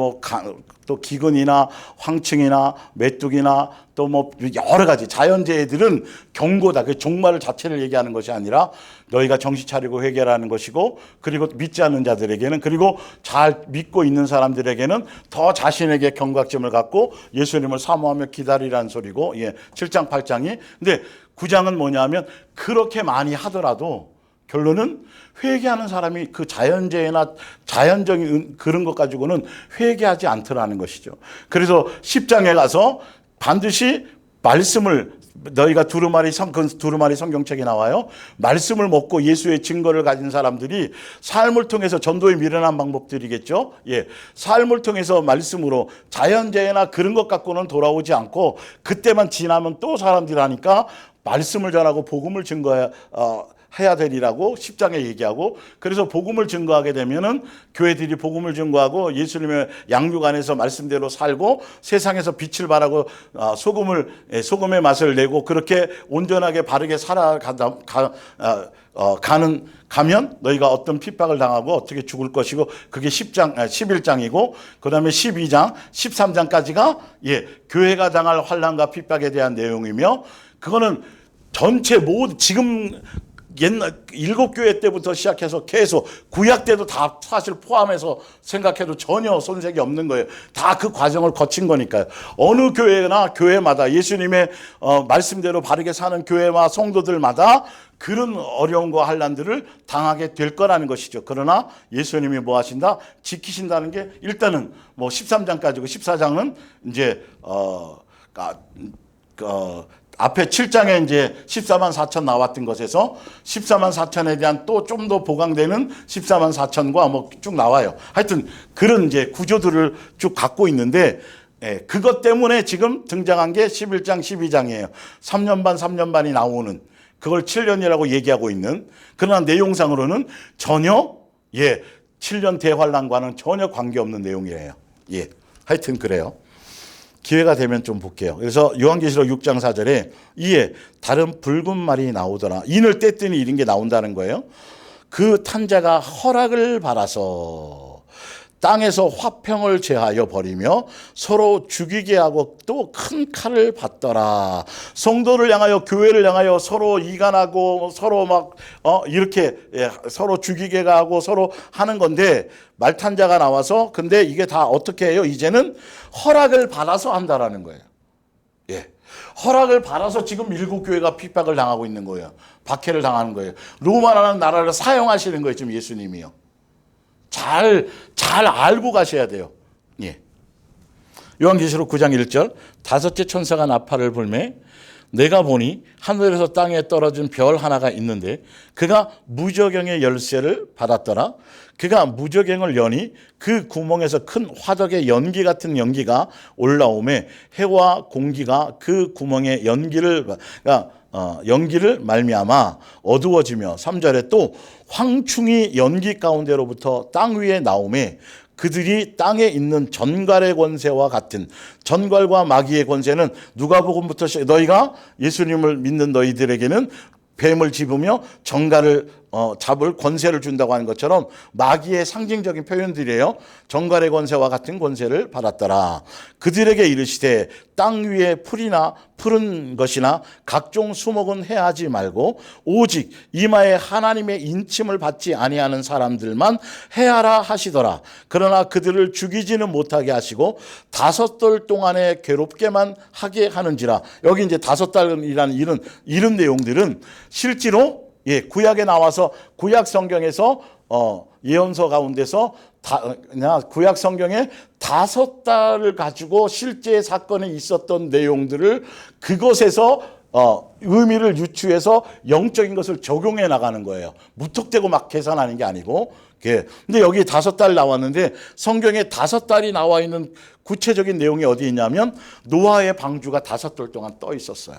또 기근이나 황충이나 메뚜기나 또 뭐 여러 가지 자연재해들은 경고다. 그 종말 자체를 얘기하는 것이 아니라 너희가 정신 차리고 회개하는 것이고 그리고 믿지 않는 자들에게는 그리고 잘 믿고 있는 사람들에게는 더 자신에게 경각심을 갖고 예수님을 사모하며 기다리라는 소리고 7장 8장이 근데 9장은 뭐냐면 그렇게 많이 하더라도 결론은 회개하는 사람이 그 자연재해나 자연적인 그런 것 가지고는 회개하지 않더라는 것이죠. 그래서 10장에 가서 반드시 말씀을 너희가 두루마리 성경책에 나와요. 말씀을 먹고 예수의 증거를 가진 사람들이 삶을 통해서 전도에 미련한 방법들이겠죠. 삶을 통해서 말씀으로 자연재해나 그런 것 갖고는 돌아오지 않고 그때만 지나면 또 사람들이 하니까 말씀을 전하고 복음을 해야 되리라고 10장에 얘기하고 그래서 복음을 증거하게 되면은 교회들이 복음을 증거하고 예수님의 양육 안에서 말씀대로 살고 세상에서 빛을 발하고 소금의 맛을 내고 그렇게 온전하게 바르게 가면 너희가 어떤 핍박을 당하고 어떻게 죽을 것이고 그게 11장이고 그다음에 12장, 13장까지가 교회가 당할 환난과 핍박에 대한 내용이며 그거는 전체 모두 지금 옛날 7교회 때부터 시작해서 계속 구약 때도 다 사실 포함해서 생각해도 전혀 손색이 없는 거예요. 다 그 과정을 거친 거니까요. 어느 교회나 교회마다 예수님의 말씀대로 바르게 사는 교회와 성도들마다 그런 어려움과 환난들을 당하게 될 거라는 것이죠. 그러나 예수님이 뭐 하신다? 지키신다는 게 일단은 뭐 13장까지고 14장은 이제 앞에 7장에 이제 14만 4천 나왔던 것에서 14만 4천에 대한 또 좀 더 보강되는 14만 4천과 뭐 쭉 나와요. 하여튼 그런 이제 구조들을 쭉 갖고 있는데, 그것 때문에 지금 등장한 게 11장, 12장이에요. 3년 반, 3년 반이 나오는, 그걸 7년이라고 얘기하고 있는, 그러나 내용상으로는 전혀 7년 대환란과는 전혀 관계없는 내용이에요. 하여튼 그래요. 기회가 되면 좀 볼게요. 그래서 요한계시록 6장 4절에 이에 다른 붉은 말이 나오더라. 인을 떼뜨니 이런 게 나온다는 거예요. 그 탄자가 허락을 받아서 땅에서 화평을 제하여 버리며 서로 죽이게 하고 또 큰 칼을 받더라. 성도를 향하여, 교회를 향하여 서로 이간하고 서로 막 이렇게 서로 죽이게 하고 서로 하는 건데, 말탄자가 나와서, 근데 이게 다 어떻게 해요? 이제는 허락을 받아서 한다라는 거예요. 허락을 받아서 지금 일곱 교회가 핍박을 당하고 있는 거예요. 박해를 당하는 거예요. 로마라는 나라를 사용하시는 거예요, 지금 예수님이요. 잘 알고 가셔야 돼요. 요한계시록 9장 1절, 다섯째 천사가 나팔을 불매 내가 보니 하늘에서 땅에 떨어진 별 하나가 있는데 그가 무저갱의 열쇠를 받았더라. 그가 무저갱을 여니 그 구멍에서 큰 화덕의 연기 같은 연기가 올라오매 해와 공기가 그 구멍의 연기를 말미암아 어두워지며, 3절에 또 황충이 연기 가운데로부터 땅 위에 나오매 그들이 땅에 있는 전갈의 권세와 같은, 전갈과 마귀의 권세는 누가복음부터 너희가 예수님을 믿는 너희들에게는 뱀을 집으며 전갈을 잡을 권세를 준다고 하는 것처럼 마귀의 상징적인 표현들이에요. 전갈의 권세와 같은 권세를 받았더라. 그들에게 이르시되 땅 위에 풀이나 푸른 것이나 각종 수목은 해하지 말고 오직 이마에 하나님의 인침을 받지 아니하는 사람들만 해하라 하시더라. 그러나 그들을 죽이지는 못하게 하시고 5달 동안에 괴롭게만 하게 하는지라. 여기 이제 5달이라는 이런 내용들은 실제로 구약에 나와서 구약 성경에서 예언서 가운데서 구약 성경에 5달을 가지고 실제 사건에 있었던 내용들을 그것에서 의미를 유추해서 영적인 것을 적용해 나가는 거예요. 무턱대고 막 계산하는 게 아니고. 근데 여기 5달 나왔는데 성경에 5달이 나와 있는 구체적인 내용이 어디 있냐면 노아의 방주가 5달 동안 떠 있었어요.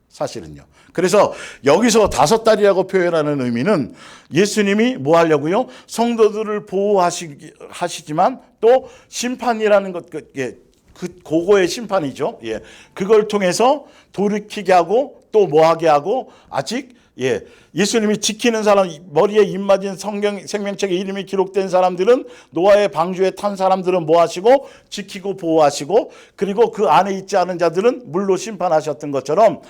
사실은요. 그래서 여기서 5달이라고 표현하는 의미는 예수님이 뭐 하려고요? 성도들을 보호하시지만 또 심판이라는 것, 그거의 심판이죠. 그걸 통해서 돌이키게 하고 또 뭐 하게 하고, 아직 예수님이 지키는 사람, 머리에 입맞은 생명책에 이름이 기록된 사람들은, 노아의 방주에 탄 사람들은 뭐 하시고 지키고 보호하시고, 그리고 그 안에 있지 않은 자들은 물로 심판하셨던 것처럼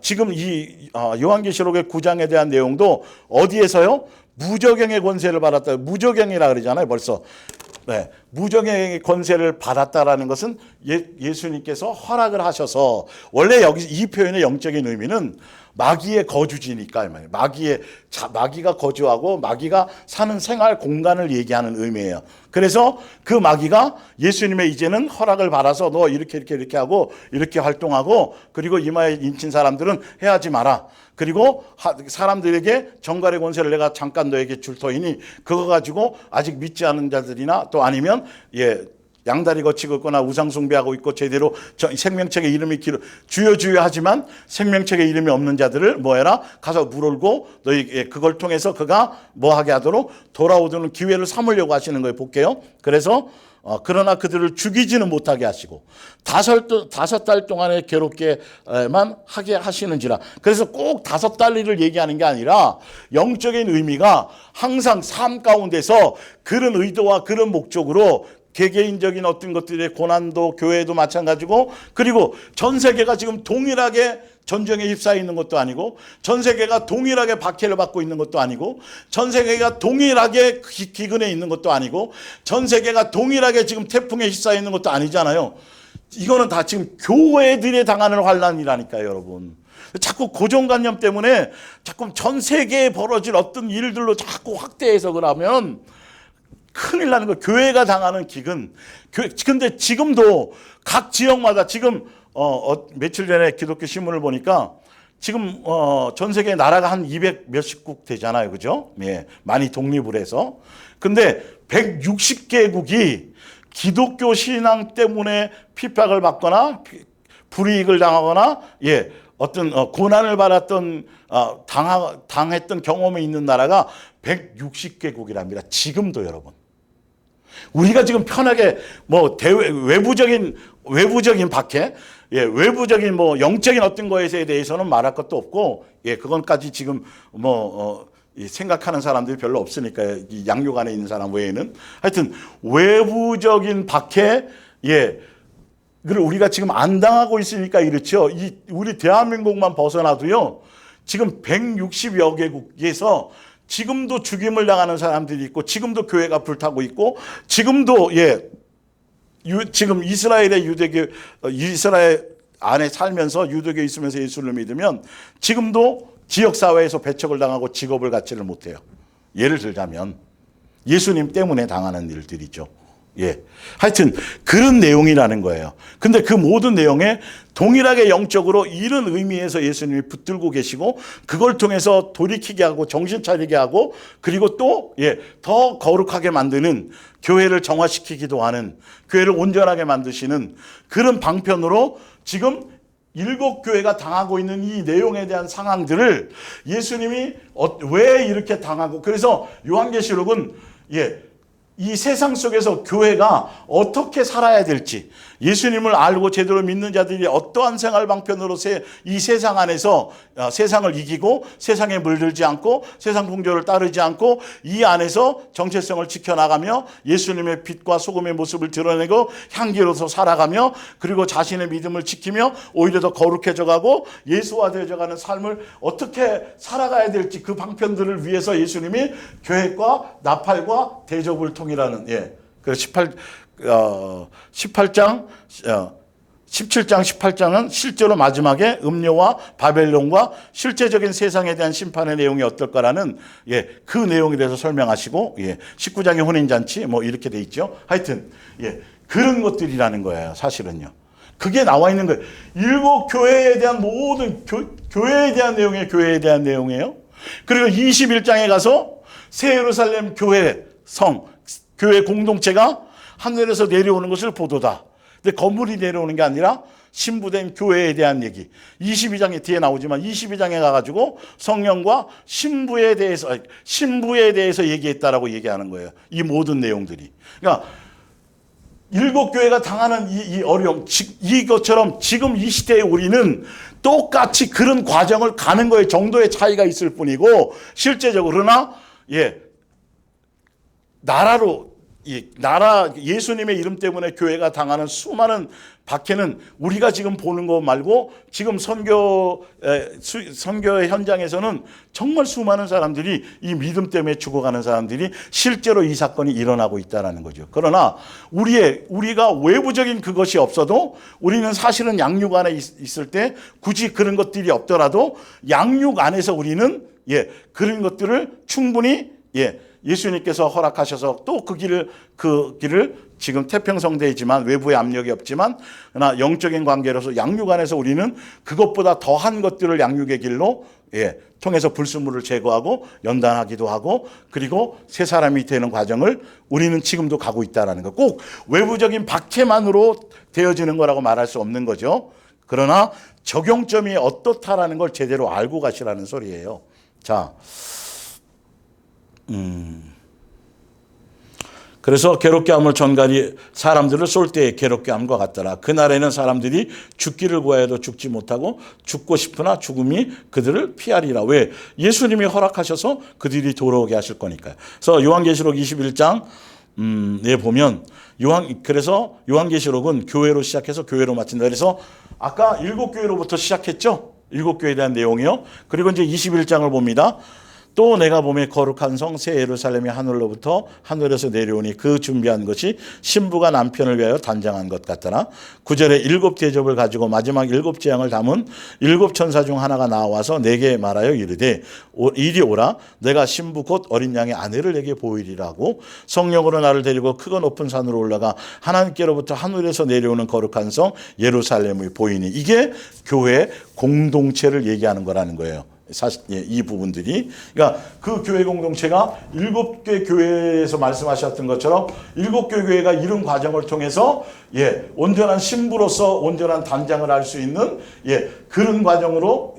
지금 이 요한계시록의 9장에 대한 내용도 어디에서요? 무저갱의 권세를 받았다. 무저갱이라 그러잖아요. 벌써. 무저갱의 권세를 받았다라는 것은 예수님께서 허락을 하셔서, 원래 여기 이 표현의 영적인 의미는 마귀의 거주지니까, 마귀가 거주하고 마귀가 사는 생활 공간을 얘기하는 의미예요. 그래서 그 마귀가 예수님의 이제는 허락을 받아서 너 이렇게 하고 이렇게 활동하고, 그리고 이마에 인친 사람들은 해하지 마라. 그리고 사람들에게 전갈의 권세를 내가 잠깐 너에게 줄 터이니 그거 가지고 아직 믿지 않은 자들이나 또 아니면 양다리 거치고 있거나 우상 숭배하고 있고 제대로 생명책에 이름이 주여 하지만 생명책에 이름이 없는 자들을 뭐해라? 가서 물을고 너희 그걸 통해서 그가 뭐하게 하도록 돌아오는 기회를 삼으려고 하시는 거예요. 볼게요. 그래서 그러나 그들을 죽이지는 못하게 하시고 5달 동안에 괴롭게만 하게 하시는지라. 그래서 꼭 5달을 얘기하는 게 아니라 영적인 의미가 항상 삶 가운데서 그런 의도와 그런 목적으로 개개인적인 어떤 것들의 고난도, 교회도 마찬가지고, 그리고 전 세계가 지금 동일하게 전쟁에 휩싸여 있는 것도 아니고, 전 세계가 동일하게 박해를 받고 있는 것도 아니고, 전 세계가 동일하게 기근에 있는 것도 아니고, 전 세계가 동일하게 지금 태풍에 휩싸여 있는 것도 아니잖아요. 이거는 다 지금 교회들이 당하는 환란이라니까요, 여러분. 자꾸 고정관념 때문에 자꾸 전 세계에 벌어질 어떤 일들로 자꾸 확대 해석을 하면 큰일 나는 거. 교회가 당하는 기근. 근데 지금도 각 지역마다 지금 며칠 전에 기독교 신문을 보니까 지금 전 세계 나라가 한 200 몇십국 되잖아요. 그죠? 예, 많이 독립을 해서. 근데 160개국이 기독교 신앙 때문에 핍박을 받거나 불이익을 당하거나 예, 어떤 고난을 받았던 당했던 경험이 있는 나라가 160개국이랍니다. 지금도 여러분. 우리가 지금 편하게 뭐 외부적인 박해, 예, 외부적인 뭐 영적인 어떤 거에 대해서는 말할 것도 없고, 예, 그건까지 지금 생각하는 사람들이 별로 없으니까 이 양육 안에 있는 사람 외에는 하여튼 외부적인 박해, 예, 그걸 우리가 지금 안 당하고 있으니까 이렇죠. 우리 대한민국만 벗어나도요, 지금 160여 개국에서 지금도 죽임을 당하는 사람들이 있고, 지금도 교회가 불타고 있고, 지금도 지금 이스라엘 안에 살면서 유대교에 있으면서 예수를 믿으면 지금도 지역사회에서 배척을 당하고 직업을 갖지를 못해요. 예를 들자면 예수님 때문에 당하는 일들이죠. 예. 하여튼 그런 내용이라는 거예요. 근데 그 모든 내용에 동일하게 영적으로 이런 의미에서 예수님이 붙들고 계시고, 그걸 통해서 돌이키게 하고 정신 차리게 하고, 그리고 또 더 거룩하게 만드는, 교회를 정화시키기도 하는, 교회를 온전하게 만드시는 그런 방편으로 지금 7교회가 당하고 있는 이 내용에 대한 상황들을 예수님이 왜 이렇게 당하고, 그래서 요한계시록은 이 세상 속에서 교회가 어떻게 살아야 될지, 예수님을 알고 제대로 믿는 자들이 어떠한 생활 방편으로 이 세상 안에서 세상을 이기고 세상에 물들지 않고 세상 풍조를 따르지 않고 이 안에서 정체성을 지켜나가며 예수님의 빛과 소금의 모습을 드러내고 향기로서 살아가며, 그리고 자신의 믿음을 지키며 오히려 더 거룩해져가고 예수화되어져가는 삶을 어떻게 살아가야 될지, 그 방편들을 위해서 예수님이 계획과 나팔과 대접을 통이라는, 그래서 17장 18장은 실제로 마지막에 음료와 바벨론과 실제적인 세상에 대한 심판의 내용이 어떨 거라는 그 내용에 대해서 설명하시고, 19장의 혼인잔치 뭐 이렇게 돼 있죠. 하여튼 그런 것들이라는 거예요. 사실은요. 그게 나와 있는 거예요. 7교회에 대한 모든 교회에 대한 내용이에요. 교회에 대한 내용이에요. 그리고 21장에 가서 새 예루살렘 교회 교회 공동체가 하늘에서 내려오는 것을 보도다. 근데 건물이 내려오는 게 아니라 신부된 교회에 대한 얘기. 22장에 뒤에 나오지만 22장에 가가지고 성령과 신부에 대해서 얘기했다라고 얘기하는 거예요. 이 모든 내용들이. 그러니까 7교회가 당하는 이 어려움, 이것처럼 지금 이 시대에 우리는 똑같이 그런 과정을 가는 거에 정도의 차이가 있을 뿐이고, 실제적으로, 그러나 예수님의 이름 때문에 교회가 당하는 수많은 박해는 우리가 지금 보는 거 말고, 지금 선교 현장에서는 정말 수많은 사람들이 이 믿음 때문에 죽어가는 사람들이 실제로 이 사건이 일어나고 있다는 거죠. 그러나 우리가 외부적인 그것이 없어도 우리는 사실은 양육 안에 있을 때 굳이 그런 것들이 없더라도 양육 안에서 우리는 그런 것들을 충분히 예수님께서 허락하셔서 또 그 길을 지금 태평성대이지만 외부의 압력이 없지만, 그러나 영적인 관계로서 양육 안에서 우리는 그것보다 더한 것들을 양육의 길로 통해서 불순물을 제거하고 연단하기도 하고, 그리고 새 사람이 되는 과정을 우리는 지금도 가고 있다는 거. 꼭 외부적인 박해만으로 되어지는 거라고 말할 수 없는 거죠. 그러나 적용점이 어떻다라는 걸 제대로 알고 가시라는 소리예요. 자, 그래서 괴롭게 함을 전갈이 사람들을 쏠 때에 괴롭게 함과 같더라. 그날에는 사람들이 죽기를 구하여도 죽지 못하고 죽고 싶으나 죽음이 그들을 피하리라. 왜? 예수님이 허락하셔서 그들이 돌아오게 하실 거니까요. 그래서 요한계시록 21장에 보면 그래서 요한계시록은 교회로 시작해서 교회로 마친다. 그래서 아까 7교회로부터 시작했죠. 7교회에 대한 내용이요. 그리고 이제 21장을 봅니다. 또 내가 보매 거룩한 성 새 예루살렘이 하늘로부터 하늘에서 내려오니 그 준비한 것이 신부가 남편을 위하여 단장한 것 같더라. 9절에 7 대접을 가지고 마지막 7 재앙을 담은 7 천사 중 하나가 나와서 내게 말하여 이르되 이리 오라. 내가 신부 곧 어린 양의 아내를 내게 보이리라고. 성령으로 나를 데리고 크고 높은 산으로 올라가 하나님께로부터 하늘에서 내려오는 거룩한 성 예루살렘이 보이니. 이게 교회 공동체를 얘기하는 거라는 거예요. 사실 이 부분들이, 그러니까 그 교회 공동체가 7개 교회에서 말씀하셨던 것처럼 7개 교회가 이런 과정을 통해서 온전한 신부로서 온전한 단장을 할 수 있는 그런 과정으로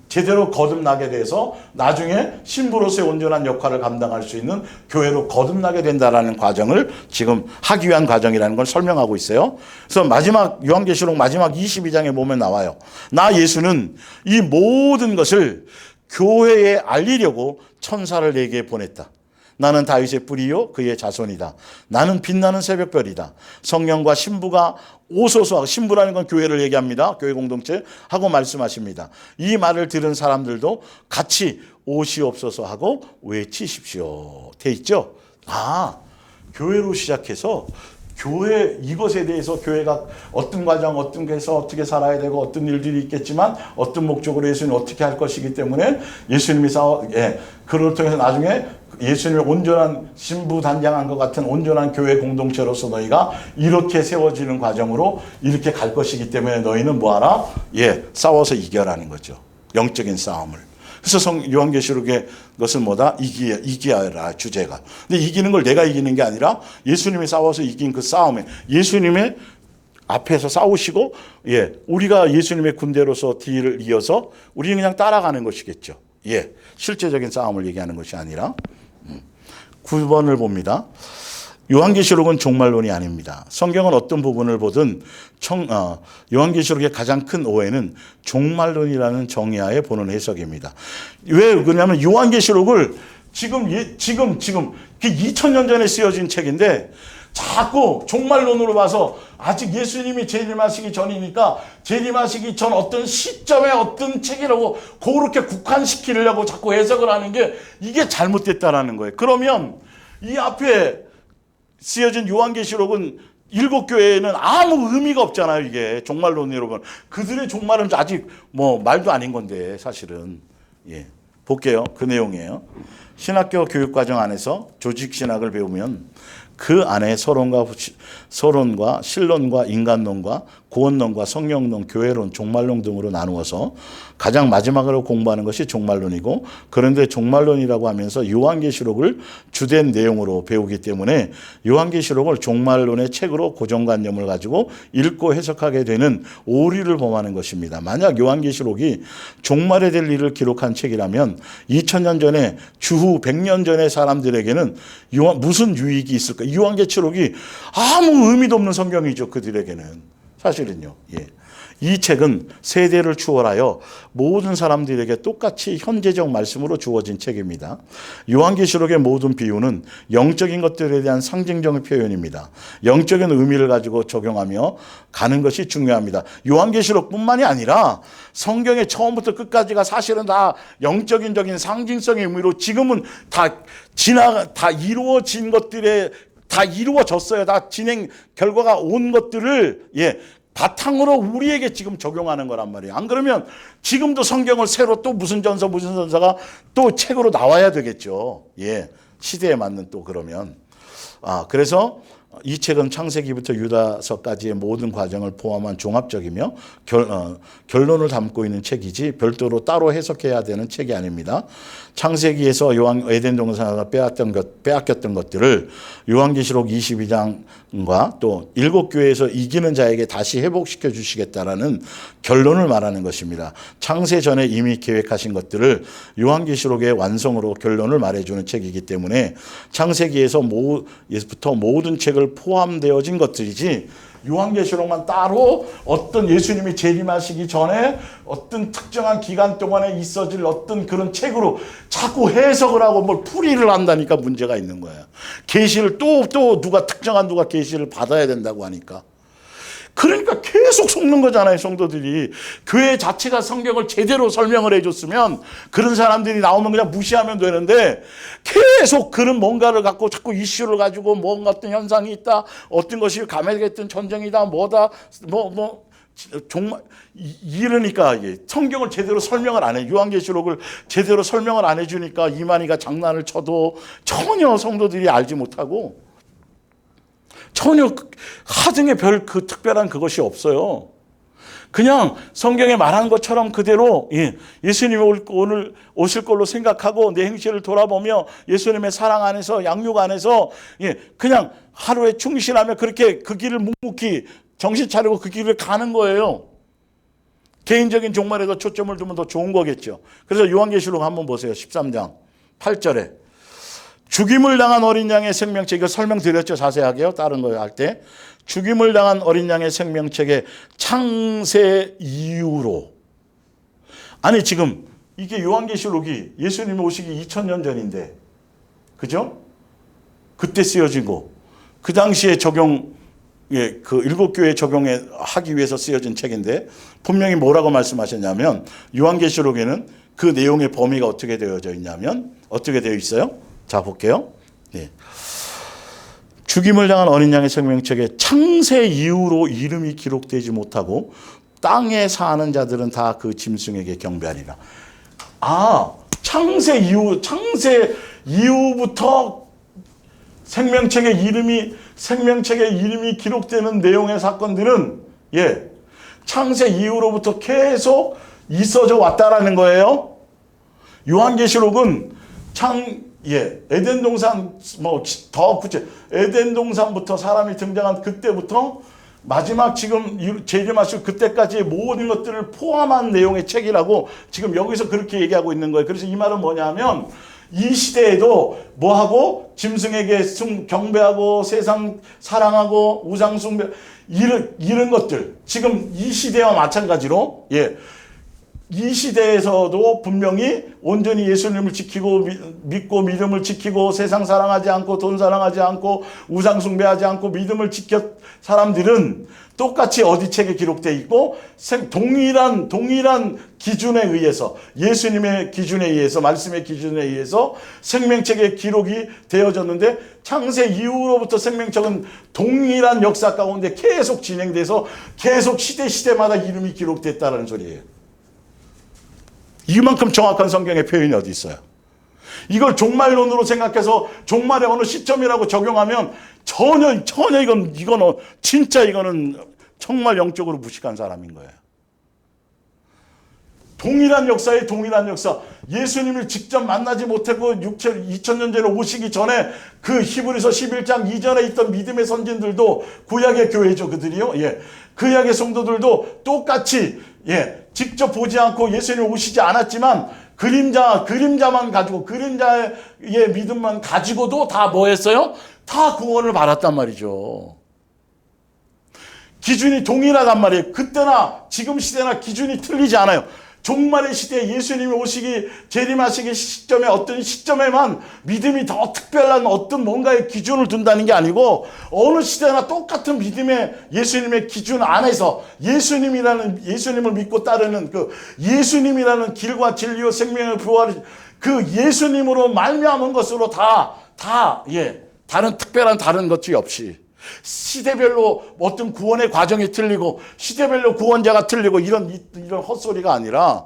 제대로 거듭나게 돼서 나중에 신부로서의 온전한 역할을 감당할 수 있는 교회로 거듭나게 된다라는 과정을 지금 하기 위한 과정이라는 걸 설명하고 있어요. 그래서 마지막 요한계시록 마지막 22장에 보면 나와요. 나 예수는 이 모든 것을 교회에 알리려고 천사를 내게 보냈다. 나는 다윗의 뿌리요 그의 자손이다. 나는 빛나는 새벽별이다. 성령과 신부가 오소서 하고, 신부라는 건 교회를 얘기합니다. 교회 공동체 하고 말씀하십니다. 이 말을 들은 사람들도 같이 오시옵소서 하고 외치십시오. 돼 있죠? 교회로 시작해서 교회 이것에 대해서 교회가 어떤 과정, 어떤 게서 어떻게 살아야 되고 어떤 일들이 있겠지만 어떤 목적으로 예수님이 어떻게 할 것이기 때문에 예수님이 그를 통해서 나중에 예수님의 온전한 신부 단장한 것 같은 온전한 교회 공동체로서 너희가 이렇게 세워지는 과정으로 이렇게 갈 것이기 때문에 너희는 뭐하라? 싸워서 이겨라는 거죠. 영적인 싸움을. 그래서 요한계시록의 것은 뭐다? 이기하라 주제가. 근데 이기는 걸 내가 이기는 게 아니라 예수님이 싸워서 이긴 그 싸움에 예수님의 앞에서 싸우시고 우리가 예수님의 군대로서 뒤를 이어서 우리는 그냥 따라가는 것이겠죠. 실제적인 싸움을 얘기하는 것이 아니라 9번을 봅니다. 요한계시록은 종말론이 아닙니다. 성경은 어떤 부분을 보든 요한계시록의 가장 큰 오해는 종말론이라는 정의하에 보는 해석입니다. 왜 그러냐면 요한계시록을 지금 2000년 전에 쓰여진 책인데 자꾸 종말론으로 봐서 아직 예수님이 재림하시기 전이니까 재림하시기 전 어떤 시점에 어떤 책이라고 그렇게 국한시키려고 자꾸 해석을 하는 게 이게 잘못됐다라는 거예요. 그러면 이 앞에 쓰여진 요한계시록은 7교회에는 아무 의미가 없잖아요. 이게 종말론으로 보면 그들의 종말은 아직 말도 아닌 건데 사실은 볼게요. 그 내용이에요. 신학교 교육과정 안에서 조직신학을 배우면 그 안에 서론과 신론과 인간론과 구원론과 성령론, 교회론, 종말론 등으로 나누어서 가장 마지막으로 공부하는 것이 종말론이고, 그런데 종말론이라고 하면서 요한계시록을 주된 내용으로 배우기 때문에 요한계시록을 종말론의 책으로 고정관념을 가지고 읽고 해석하게 되는 오류를 범하는 것입니다. 만약 요한계시록이 종말에 될 일을 기록한 책이라면 2000년 전에 주후 100년 전의 사람들에게는 무슨 유익이 있을까? 요한계시록이 아무 의미도 없는 성경이죠. 그들에게는. 사실은요. 이 책은 세대를 추월하여 모든 사람들에게 똑같이 현재적 말씀으로 주어진 책입니다. 요한계시록의 모든 비유는 영적인 것들에 대한 상징적인 표현입니다. 영적인 의미를 가지고 적용하며 가는 것이 중요합니다. 요한계시록뿐만이 아니라 성경의 처음부터 끝까지가 사실은 다 영적인 상징성의 의미로 지금은 다 이루어진 것들에 다 이루어졌어요. 다 진행 결과가 온 것들을 바탕으로 우리에게 지금 적용하는 거란 말이에요. 안 그러면 지금도 성경을 새로 또 무슨 전사가 또 책으로 나와야 되겠죠. 시대에 맞는 또 그러면. 그래서 이 책은 창세기부터 유다서까지의 모든 과정을 포함한 종합적이며 결론을 담고 있는 책이지 별도로 따로 해석해야 되는 책이 아닙니다. 창세기에서 에덴 동산에서 빼앗겼던 것들을 요한계시록 22장과 또 7교회에서 이기는 자에게 다시 회복시켜 주시겠다라는 결론을 말하는 것입니다. 창세 전에 이미 계획하신 것들을 요한계시록의 완성으로 결론을 말해주는 책이기 때문에 창세기에서부터 모든 책을 포함되어진 것들이지 요한계시록만 따로 어떤 예수님이 재림하시기 전에 어떤 특정한 기간 동안에 있어질 어떤 그런 책으로 자꾸 해석을 하고 뭘 풀이를 한다니까 문제가 있는 거예요. 계시를 또 누가 특정한 계시를 받아야 된다고 하니까. 그러니까 계속 속는 거잖아요, 성도들이. 교회 자체가 성경을 제대로 설명을 해줬으면 그런 사람들이 나오면 그냥 무시하면 되는데 계속 그런 뭔가를 갖고 자꾸 이슈를 가지고 뭔가 어떤 현상이 있다, 어떤 것이 감액했던 전쟁이다, 뭐다, 정말 이러니까 이게 성경을 제대로 설명을 안 해. 요한계시록을 제대로 설명을 안 해주니까 이만희가 장난을 쳐도 전혀 성도들이 알지 못하고 전혀 하등의 별 그 특별한 그것이 없어요. 그냥 성경에 말한 것처럼 그대로 예수님이 오늘 오실 걸로 생각하고 내 행실을 돌아보며 예수님의 사랑 안에서 양육 안에서 그냥 하루에 충실하며 그렇게 그 길을 묵묵히 정신 차리고 그 길을 가는 거예요. 개인적인 종말에도 초점을 두면 더 좋은 거겠죠. 그래서 요한계시록 한번 보세요. 13장 8절에 죽임을 당한 어린 양의 생명책, 이거 설명드렸죠, 자세하게요. 다른 거 할 때. 죽임을 당한 어린 양의 생명책의 창세 이후로. 아니 지금 이게 요한계시록이 예수님이 오시기 2000년 전인데, 그죠? 그때 쓰여진 거. 그 당시에 그 일곱 교회 적용하기 위해서 쓰여진 책인데 분명히 뭐라고 말씀하셨냐면 요한계시록에는 그 내용의 범위가 어떻게 되어져 있냐면 어떻게 되어 있어요? 자 볼게요. 죽임을 당한 어린 양의 생명책에 창세 이후로 이름이 기록되지 못하고 땅에 사는 자들은 다 그 짐승에게 경배하리라. 창세 이후부터 생명책에 이름이 기록되는 내용의 사건들은 창세 이후로부터 계속 있어져 왔다라는 거예요. 요한계시록은 에덴 동산 더 구체 에덴 동산부터 사람이 등장한 그때부터 마지막 지금 재림하실 그때까지의 모든 것들을 포함한 내용의 책이라고 지금 여기서 그렇게 얘기하고 있는 거예요. 그래서 이 말은 뭐냐면 이 시대에도 뭐하고 짐승에게 경배하고 세상 사랑하고 우상 숭배 이런 것들 지금 이 시대와 마찬가지로 이 시대에서도 분명히 온전히 예수님을 지키고 믿고 믿음을 지키고 세상 사랑하지 않고 돈 사랑하지 않고 우상 숭배하지 않고 믿음을 지켰 사람들은 똑같이 어디 책에 기록되어 있고 동일한 기준에 의해서 예수님의 기준에 의해서 말씀의 기준에 의해서 생명책에 기록이 되어졌는데 창세 이후로부터 생명책은 동일한 역사 가운데 계속 진행돼서 계속 시대마다 이름이 기록됐다는 소리예요. 이만큼 정확한 성경의 표현이 어디 있어요? 이걸 종말론으로 생각해서 종말의 어느 시점이라고 적용하면 전혀 이거는 진짜 이거는 정말 영적으로 무식한 사람인 거예요. 동일한 역사에 동일한 역사. 예수님을 직접 만나지 못하고 2000년 전에 오시기 전에 그 히브리서 11장 이전에 있던 믿음의 선진들도 구약의 교회죠, 그들이요. 구약의 성도들도 똑같이 직접 보지 않고 예수님 오시지 않았지만 그림자만 가지고 그림자의 믿음만 가지고도 다 뭐 했어요? 다 구원을 받았단 말이죠. 기준이 동일하단 말이에요. 그때나 지금 시대나 기준이 틀리지 않아요. 종말의 시대에 예수님이 오시기 재림하시기 시점에 어떤 시점에만 믿음이 더 특별한 어떤 뭔가의 기준을 둔다는 게 아니고 어느 시대나 똑같은 믿음의 예수님의 기준 안에서 예수님을 믿고 따르는 그 예수님이라는 길과 진리와 생명의 부활 그 예수님으로 말미암은 것으로 다른 특별한 다른 것이 없이 시대별로 어떤 구원의 과정이 틀리고 시대별로 구원자가 틀리고 이런 헛소리가 아니라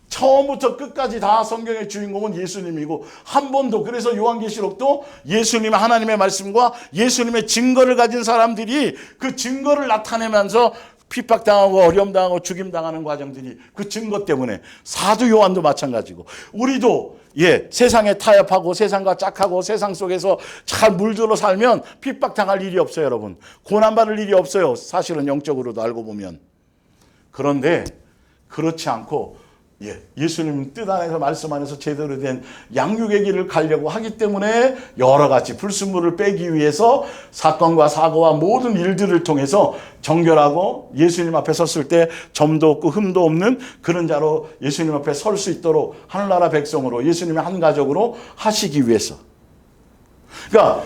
처음부터 끝까지 다 성경의 주인공은 예수님이고 한 번도 그래서 요한계시록도 예수님 하나님의 말씀과 예수님의 증거를 가진 사람들이 그 증거를 나타내면서 핍박당하고 어려움당하고 죽임당하는 과정들이 그 증거 때문에 사도 요한도 마찬가지고 우리도 세상에 타협하고 세상과 짝하고 세상 속에서 잘 물들어 살면 핍박당할 일이 없어요, 여러분. 고난받을 일이 없어요. 사실은 영적으로도 알고 보면. 그런데 그렇지 않고 예수님 뜻 안에서 말씀 안에서 제대로 된 양육의 길을 가려고 하기 때문에 여러 가지 불순물을 빼기 위해서 사건과 사고와 모든 일들을 통해서 정결하고 예수님 앞에 섰을 때 점도 없고 흠도 없는 그런 자로 예수님 앞에 설 수 있도록 하늘나라 백성으로 예수님의 한 가족으로 하시기 위해서. 그러니까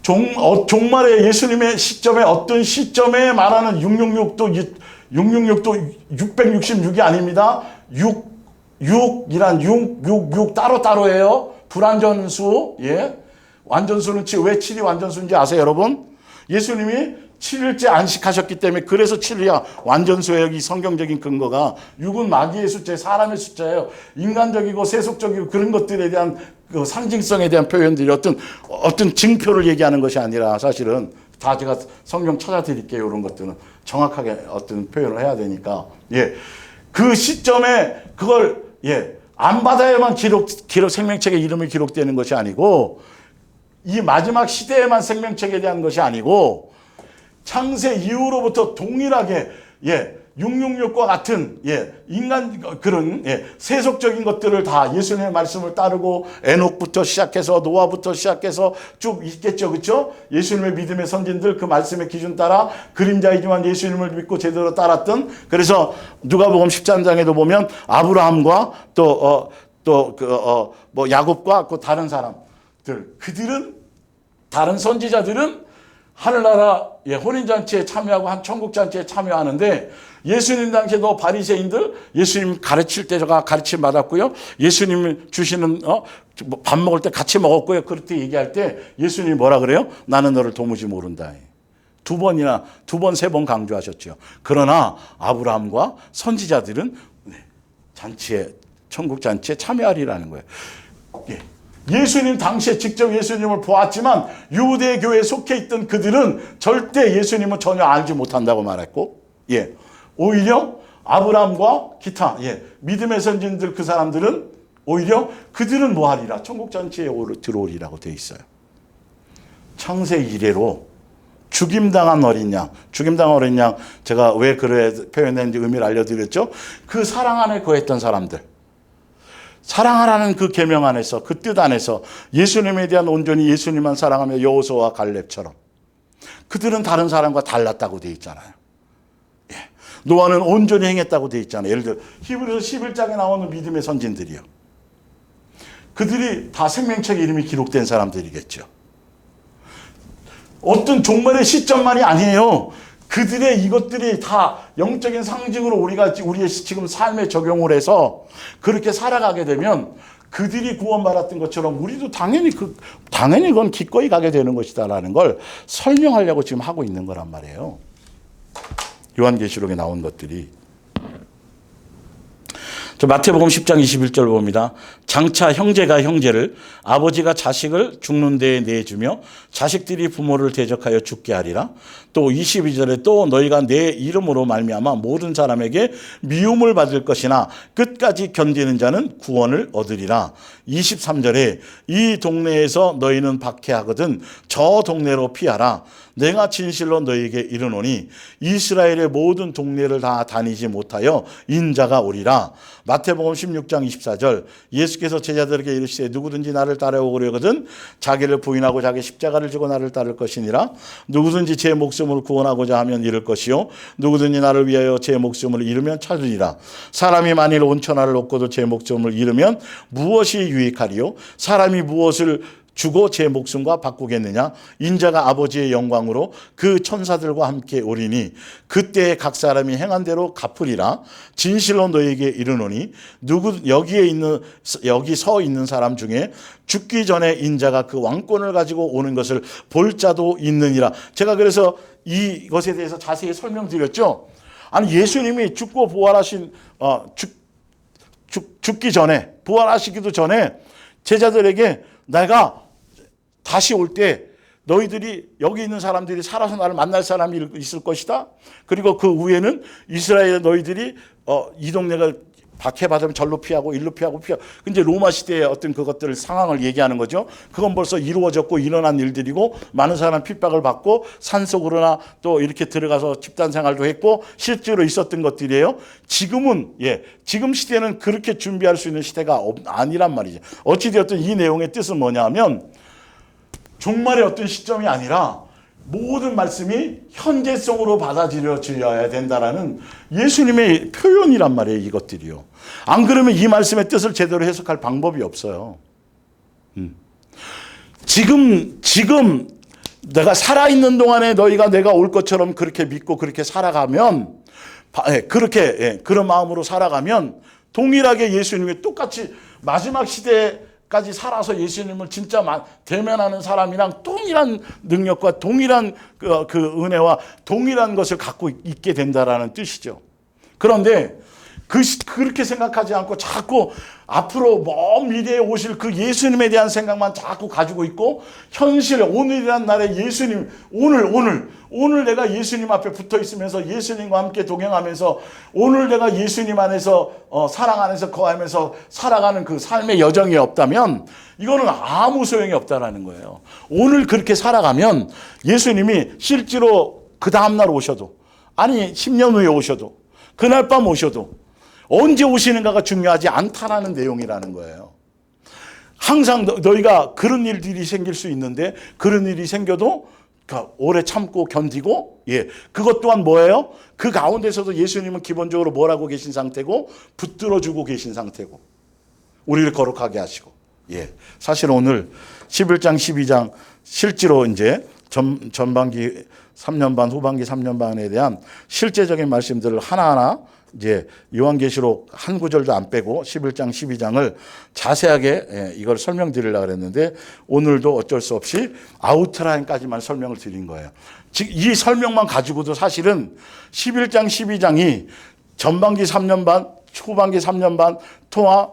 종말에 예수님의 시점에 어떤 시점에 말하는 666도 666이 아닙니다. 6이란 6 따로따로예요. 불완전수. 예. 완전수는 왜 7이 완전수인지 아세요, 여러분? 예수님이 7일째 안식하셨기 때문에 그래서 7이야 완전수예요. 이 성경적인 근거가 6은 마귀의 숫자, 사람의 숫자예요. 인간적이고 세속적이고 그런 것들에 대한 그 상징성에 대한 표현들이 어떤 증표를 얘기하는 것이 아니라 사실은 다 제가 성경 찾아드릴게요. 이런 것들은 정확하게 어떤 표현을 해야 되니까 예, 그 시점에 그걸 안 받아야만 기록 생명책에 이름이 기록되는 것이 아니고 이 마지막 시대에만 생명책에 대한 것이 아니고 창세 이후로부터 동일하게 666과 같은 인간 그런 세속적인 것들을 다 예수님의 말씀을 따르고 에녹부터 시작해서 노아부터 시작해서 쭉 있겠죠. 그렇죠? 예수님의 믿음의 선진들 그 말씀의 기준 따라 그림자이지만 예수님을 믿고 제대로 따랐던 그래서 누가복음 13장에도 보면 아브라함과 또 야곱과 그 다른 사람들 그들은 다른 선지자들은 하늘나라 혼인잔치에 참여하고 한 천국잔치에 참여하는데 예수님 당시에도 바리새인들 예수님 가르칠 때 제가 가르침 받았고요. 예수님 주시는 밥 먹을 때 같이 먹었고요. 그렇게 얘기할 때 예수님이 뭐라 그래요? 나는 너를 도무지 모른다. 두 번, 세 번 강조하셨죠. 그러나 아브라함과 선지자들은 천국잔치에 참여하리라는 거예요. 예수님 당시에 직접 예수님을 보았지만 유대교회에 속해 있던 그들은 절대 예수님은 전혀 알지 못한다고 말했고 오히려 아브라함과 기타 믿음의 선진들 그 사람들은 오히려 그들은 뭐하리라 천국잔치에 들어오리라고 되어 있어요. 창세 이래로 죽임당한 어린 양 제가 왜 그래 표현했는지 의미를 알려드렸죠. 그 사랑 안에 거했던 사람들 사랑하라는 그 계명 안에서 그 뜻 안에서 예수님에 대한 온전히 예수님만 사랑하며 여호수아와 갈렙처럼 그들은 다른 사람과 달랐다고 되어 있잖아요. 노아는 온전히 행했다고 되어 있잖아요. 예를 들어 히브리서 11장에 나오는 믿음의 선진들이요. 그들이 다 생명책에 이름이 기록된 사람들이겠죠. 어떤 종말의 시점만이 아니에요. 그들의 이것들이 다 영적인 상징으로 우리의 지금 삶에 적용을 해서 그렇게 살아가게 되면 그들이 구원받았던 것처럼 우리도 당연히 그건 기꺼이 가게 되는 것이다라는 걸 설명하려고 지금 하고 있는 거란 말이에요. 요한계시록에 나온 것들이. 마태복음 10장 21절 봅니다. 장차 형제가 형제를 아버지가 자식을 죽는 데에 내주며 자식들이 부모를 대적하여 죽게 하리라. 또 22절에 또 너희가 내 이름으로 말미암아 모든 사람에게 미움을 받을 것이나 끝까지 견디는 자는 구원을 얻으리라. 23절에 이 동네에서 너희는 박해하거든 저 동네로 피하라. 내가 진실로 너희에게 이르노니 이스라엘의 모든 동네를 다 다니지 못하여 인자가 오리라. 마태복음 16장 24절 예수께서 제자들에게 이르시되 누구든지 나를 따라오려거든 자기를 부인하고 자기 십자가를 지고 나를 따를 것이니라. 누구든지 제 목숨을 구원하고자 하면 잃을 것이요 누구든지 나를 위하여 제 목숨을 잃으면 찾으리라. 사람이 만일 온천하를 얻고도 제 목숨을 잃으면 무엇이 유익하리요? 사람이 무엇을 주고 제 목숨과 바꾸겠느냐? 인자가 아버지의 영광으로 그 천사들과 함께 오리니 그때에 각 사람이 행한 대로 갚으리라. 진실로 너희에게 이르노니 여기 서 있는 사람 중에 죽기 전에 인자가 그 왕권을 가지고 오는 것을 볼 자도 있느니라. 제가 그래서 이것에 대해서 자세히 설명드렸죠. 아니 예수님이 죽고 부활하신 죽기 전에 부활하시기도 전에 제자들에게 내가 다시 올 때 너희들이 여기 있는 사람들이 살아서 나를 만날 사람이 있을 것이다. 그리고 그 후에는 이스라엘 너희들이 이 동네가 박해받으면 절로 피하고 일로 피하고. 근데 로마 시대의 어떤 그것들 상황을 얘기하는 거죠. 그건 벌써 이루어졌고 일어난 일들이고 많은 사람 핍박을 받고 산속으로나 또 이렇게 들어가서 집단 생활도 했고 실제로 있었던 것들이에요. 지금 시대는 그렇게 준비할 수 있는 시대가 아니란 말이죠. 어찌되었든 이 내용의 뜻은 뭐냐면 종말의 어떤 시점이 아니라 모든 말씀이 현재성으로 받아들여져야 된다라는 예수님의 표현이란 말이에요. 이것들이요. 안 그러면 이 말씀의 뜻을 제대로 해석할 방법이 없어요. 지금 내가 살아있는 동안에 너희가 내가 올 것처럼 그렇게 믿고 그렇게 살아가면, 그런 마음으로 살아가면 동일하게 예수님이 똑같이 마지막 시대까지 살아서 예수님을 진짜 대면하는 사람이랑 동일한 능력과 동일한 그 은혜와 동일한 것을 갖고 있게 된다라는 뜻이죠. 그런데 그렇게 생각하지 않고 자꾸 앞으로 먼 미래에 오실 그 예수님에 대한 생각만 자꾸 가지고 있고, 현실 오늘이란 날에 예수님, 오늘 내가 예수님 앞에 붙어 있으면서 예수님과 함께 동행하면서 오늘 내가 예수님 안에서 사랑 안에서 거하면서 살아가는 그 삶의 여정이 없다면 이거는 아무 소용이 없다라는 거예요. 오늘 그렇게 살아가면 예수님이 실제로 그 다음날 오셔도, 아니 10년 후에 오셔도, 그날 밤 오셔도 언제 오시는가가 중요하지 않다라는 내용이라는 거예요. 항상 너희가 그런 일들이 생길 수 있는데, 그런 일이 생겨도 오래 참고 견디고, 그것 또한 뭐예요? 그 가운데서도 예수님은 기본적으로 뭘 하고 계신 상태고, 붙들어주고 계신 상태고, 우리를 거룩하게 하시고. 사실 오늘 11장 12장 실제로 이제 전반기 3년 반, 후반기 3년 반에 대한 실제적인 말씀들을 하나하나 이제 요한계시록 한 구절도 안 빼고 11장 12장을 자세하게 이걸 설명드리려고 그랬는데, 오늘도 어쩔 수 없이 아웃라인까지만 설명을 드린 거예요. 즉 이 설명만 가지고도 사실은 11장 12장이 전반기 3년 반, 후반기 3년 반 통화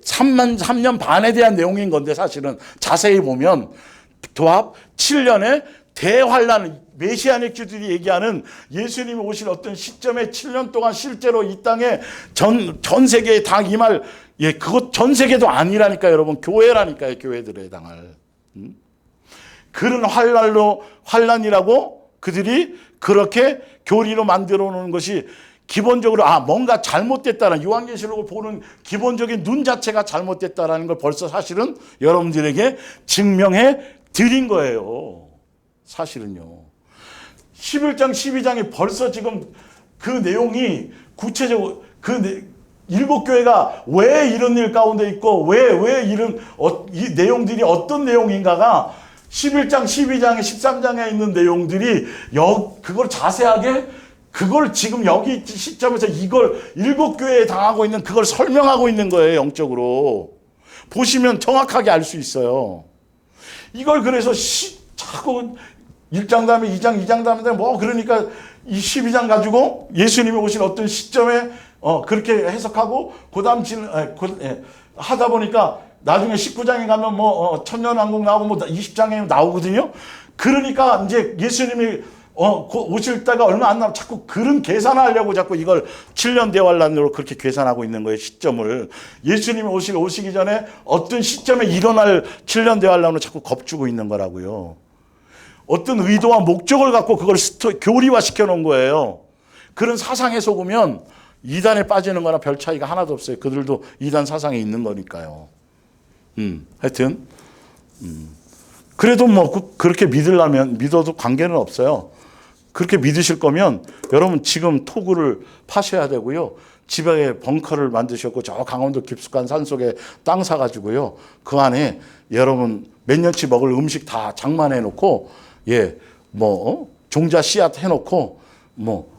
3년 반에 대한 내용인 건데, 사실은 자세히 보면 도합 7년의 대환란, 메시아닉주들이 얘기하는 예수님이 오실 어떤 시점에 7년 동안 실제로 이 땅에 전 세계에 다 임할, 그것 전 세계도 아니라니까요, 여러분. 교회라니까요, 교회들에 당할. 그런 환란이라고 그들이 그렇게 교리로 만들어 놓은 것이 기본적으로 뭔가 잘못됐다는, 요한계시록을 보는 기본적인 눈 자체가 잘못됐다라는 걸 벌써 사실은 여러분들에게 증명해 드린 거예요. 사실은요. 11장 12장이 벌써 지금 그 내용이 구체적으로 일곱 교회가 왜 이런 일 가운데 있고 왜 이런 이 내용들이 어떤 내용인가가 11장 12장에 13장에 있는 내용들이 그걸 자세하게, 그걸 지금 여기 시점에서 이걸 일곱 교회에 당하고 있는 그걸 설명하고 있는 거예요. 영적으로 보시면 정확하게 알 수 있어요. 이걸 그래서 자꾸 1장 다음에 2장, 2장 다음에 그러니까 이 12장 가지고 예수님이 오신 어떤 시점에 그렇게 해석하고 그다음 하다 보니까 나중에 19장에 가면 천년왕국 나오고 20장에 나오거든요. 그러니까 이제 예수님이 오실 때가 얼마 안 남아 자꾸 그런 계산하려고 자꾸 이걸 7년 대환란으로 그렇게 계산하고 있는 거예요. 시점을. 예수님이 오시기 전에 어떤 시점에 일어날 7년 대환란으로 자꾸 겁주고 있는 거라고요. 어떤 의도와 목적을 갖고 그걸 교리화 시켜 놓은 거예요. 그런 사상에 속으면 이단에 빠지는 거나 별 차이가 하나도 없어요. 그들도 이단 사상에 있는 거니까요. 하여튼 그래도 그렇게 믿어도 관계는 없어요. 그렇게 믿으실 거면 여러분 지금 토구를 파셔야 되고요. 집에 벙커를 만드셨고 저 강원도 깊숙한 산속에 땅 사가지고요. 그 안에 여러분 몇 년치 먹을 음식 다 장만해 놓고, 종자 씨앗 해놓고,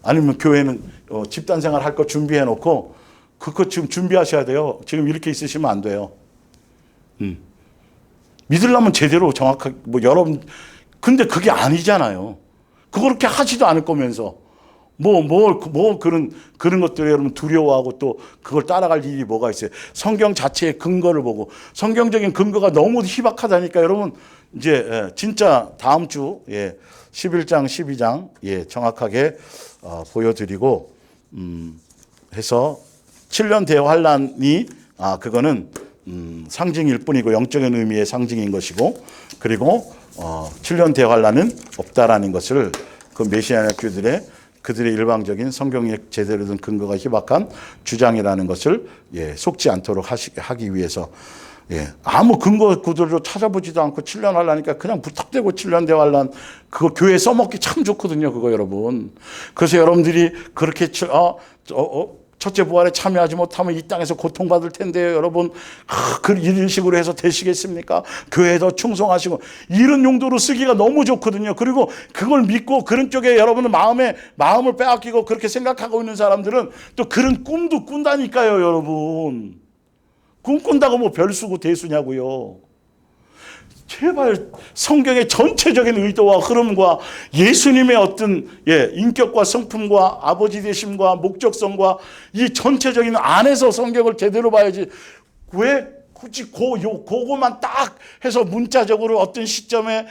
아니면 교회는 집단 생활 할 거 준비해 놓고, 그거 지금 준비하셔야 돼요. 지금 이렇게 있으시면 안 돼요. 믿으려면 제대로 정확하게, 여러분, 근데 그게 아니잖아요. 그렇게 하지도 않을 거면서, 그런 것들을 여러분 두려워하고 또 그걸 따라갈 일이 뭐가 있어요. 성경 자체의 근거를 보고, 성경적인 근거가 너무 희박하다니까 여러분, 이제, 진짜 다음 주, 11장, 12장, 정확하게, 보여드리고, 해서 7년 대환란이, 그거는, 상징일 뿐이고 영적인 의미의 상징인 것이고, 그리고 7년 대환란은 없다라는 것을 그 메시아학교들의 그들의 일방적인 성경에 제대로 된 근거가 희박한 주장이라는 것을 속지 않도록 하기 위해서 아무 근거 구조로 찾아보지도 않고 7년 환란이니까 그냥 부탁대고 7년 대환란, 그거 교회에 써먹기 참 좋거든요. 그거 여러분. 그래서 여러분들이 그렇게 첫째 부활에 참여하지 못하면 이 땅에서 고통받을 텐데요. 여러분, 이런 식으로 해서 되시겠습니까? 교회에 더 충성하시고, 이런 용도로 쓰기가 너무 좋거든요. 그리고 그걸 믿고 그런 쪽에 여러분은 마음을 빼앗기고 그렇게 생각하고 있는 사람들은 또 그런 꿈도 꾼다니까요, 여러분. 꿈 꾼다고 뭐 별수고 대수냐고요. 제발 성경의 전체적인 의도와 흐름과 예수님의 어떤 인격과 성품과 아버지 되심과 목적성과 이 전체적인 안에서 성경을 제대로 봐야지, 왜 굳이 그거만 딱 해서 문자적으로 어떤 시점에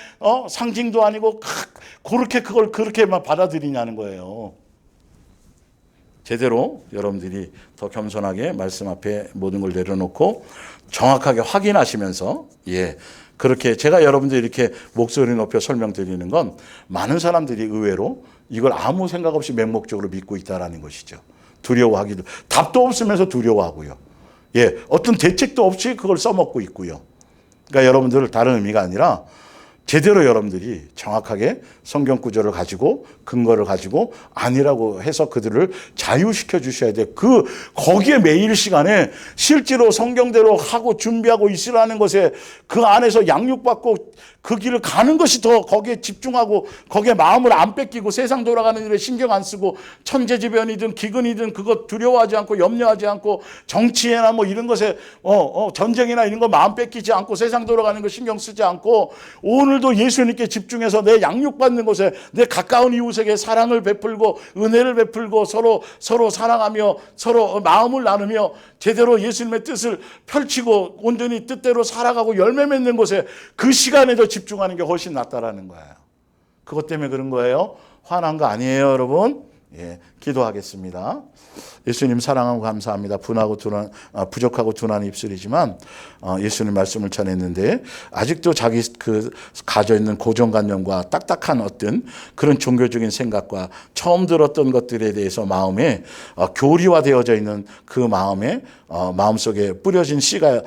상징도 아니고 그렇게 그걸 그렇게만 받아들이냐는 거예요. 제대로 여러분들이 더 겸손하게 말씀 앞에 모든 걸 내려놓고 정확하게 확인하시면서, 그렇게 제가 여러분들 이렇게 목소리 높여 설명드리는 건 많은 사람들이 의외로 이걸 아무 생각 없이 맹목적으로 믿고 있다라는 것이죠. 두려워하기도, 답도 없으면서 두려워하고요. 어떤 대책도 없이 그걸 써먹고 있고요. 그러니까 여러분들 다른 의미가 아니라 제대로 여러분들이 정확하게 성경 구절을 가지고 근거를 가지고 아니라고 해서 그들을 자유시켜 주셔야 돼. 거기에 매일 시간에 실제로 성경대로 하고 준비하고 있으라는 것에 그 안에서 양육받고 그 길을 가는 것이 더 거기에 집중하고 거기에 마음을 안 뺏기고 세상 돌아가는 일에 신경 안 쓰고 천재지변이든 기근이든 그것 두려워하지 않고 염려하지 않고 정치에나 뭐 이런 것에 전쟁이나 이런 거 마음 뺏기지 않고 세상 돌아가는 거 신경 쓰지 않고 오늘도 예수님께 집중해서 내 양육받는 곳에 내 가까운 이웃에게 사랑을 베풀고 은혜를 베풀고 서로 사랑하며 서로 마음을 나누며 제대로 예수님의 뜻을 펼치고 온전히 뜻대로 살아가고 열매 맺는 곳에 그 시간에 더 집중하는 게 훨씬 낫다라는 거예요. 그것 때문에 그런 거예요. 화난 거 아니에요, 여러분. 기도하겠습니다. 예수님 사랑하고 감사합니다. 부족하고 둔한 입술이지만 예수님 말씀을 전했는데 아직도 자기 가져 있는 고정관념과 딱딱한 어떤 그런 종교적인 생각과 처음 들었던 것들에 대해서 마음에 교리화되어져 있는 그 마음속에 뿌려진 씨가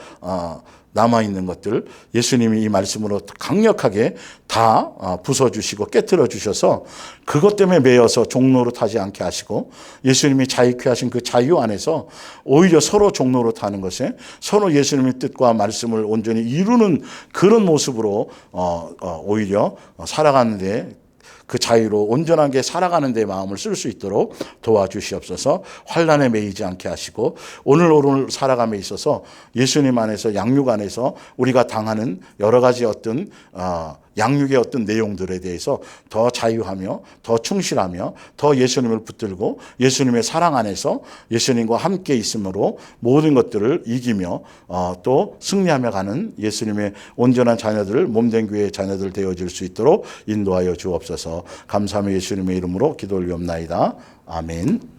남아있는 것들 예수님이 이 말씀으로 강력하게 다 부숴주시고 깨트려 주셔서 그것 때문에 매여서 종로로 타지 않게 하시고 예수님이 자유케 하신 그 자유 안에서 오히려 서로 종로로 타는 것에 서로 예수님의 뜻과 말씀을 온전히 이루는 그런 모습으로 오히려 살아가는데 그 자유로 온전하게 살아가는 데 마음을 쓸 수 있도록 도와주시옵소서. 환난에 매이지 않게 하시고 오늘 살아감에 있어서 예수님 안에서 양육 안에서 우리가 당하는 여러 가지 어떤 양육의 어떤 내용들에 대해서 더 자유하며 더 충실하며 더 예수님을 붙들고 예수님의 사랑 안에서 예수님과 함께 있으므로 모든 것들을 이기며 또 승리하며 가는 예수님의 온전한 자녀들, 몸된 교회의 자녀들 되어질 수 있도록 인도하여 주옵소서. 감사하며 예수님의 이름으로 기도 올리옵나이다. 아멘.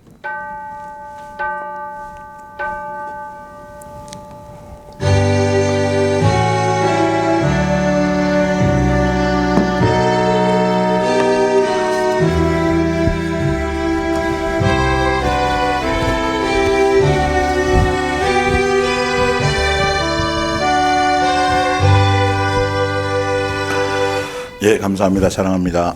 감사합니다. 사랑합니다.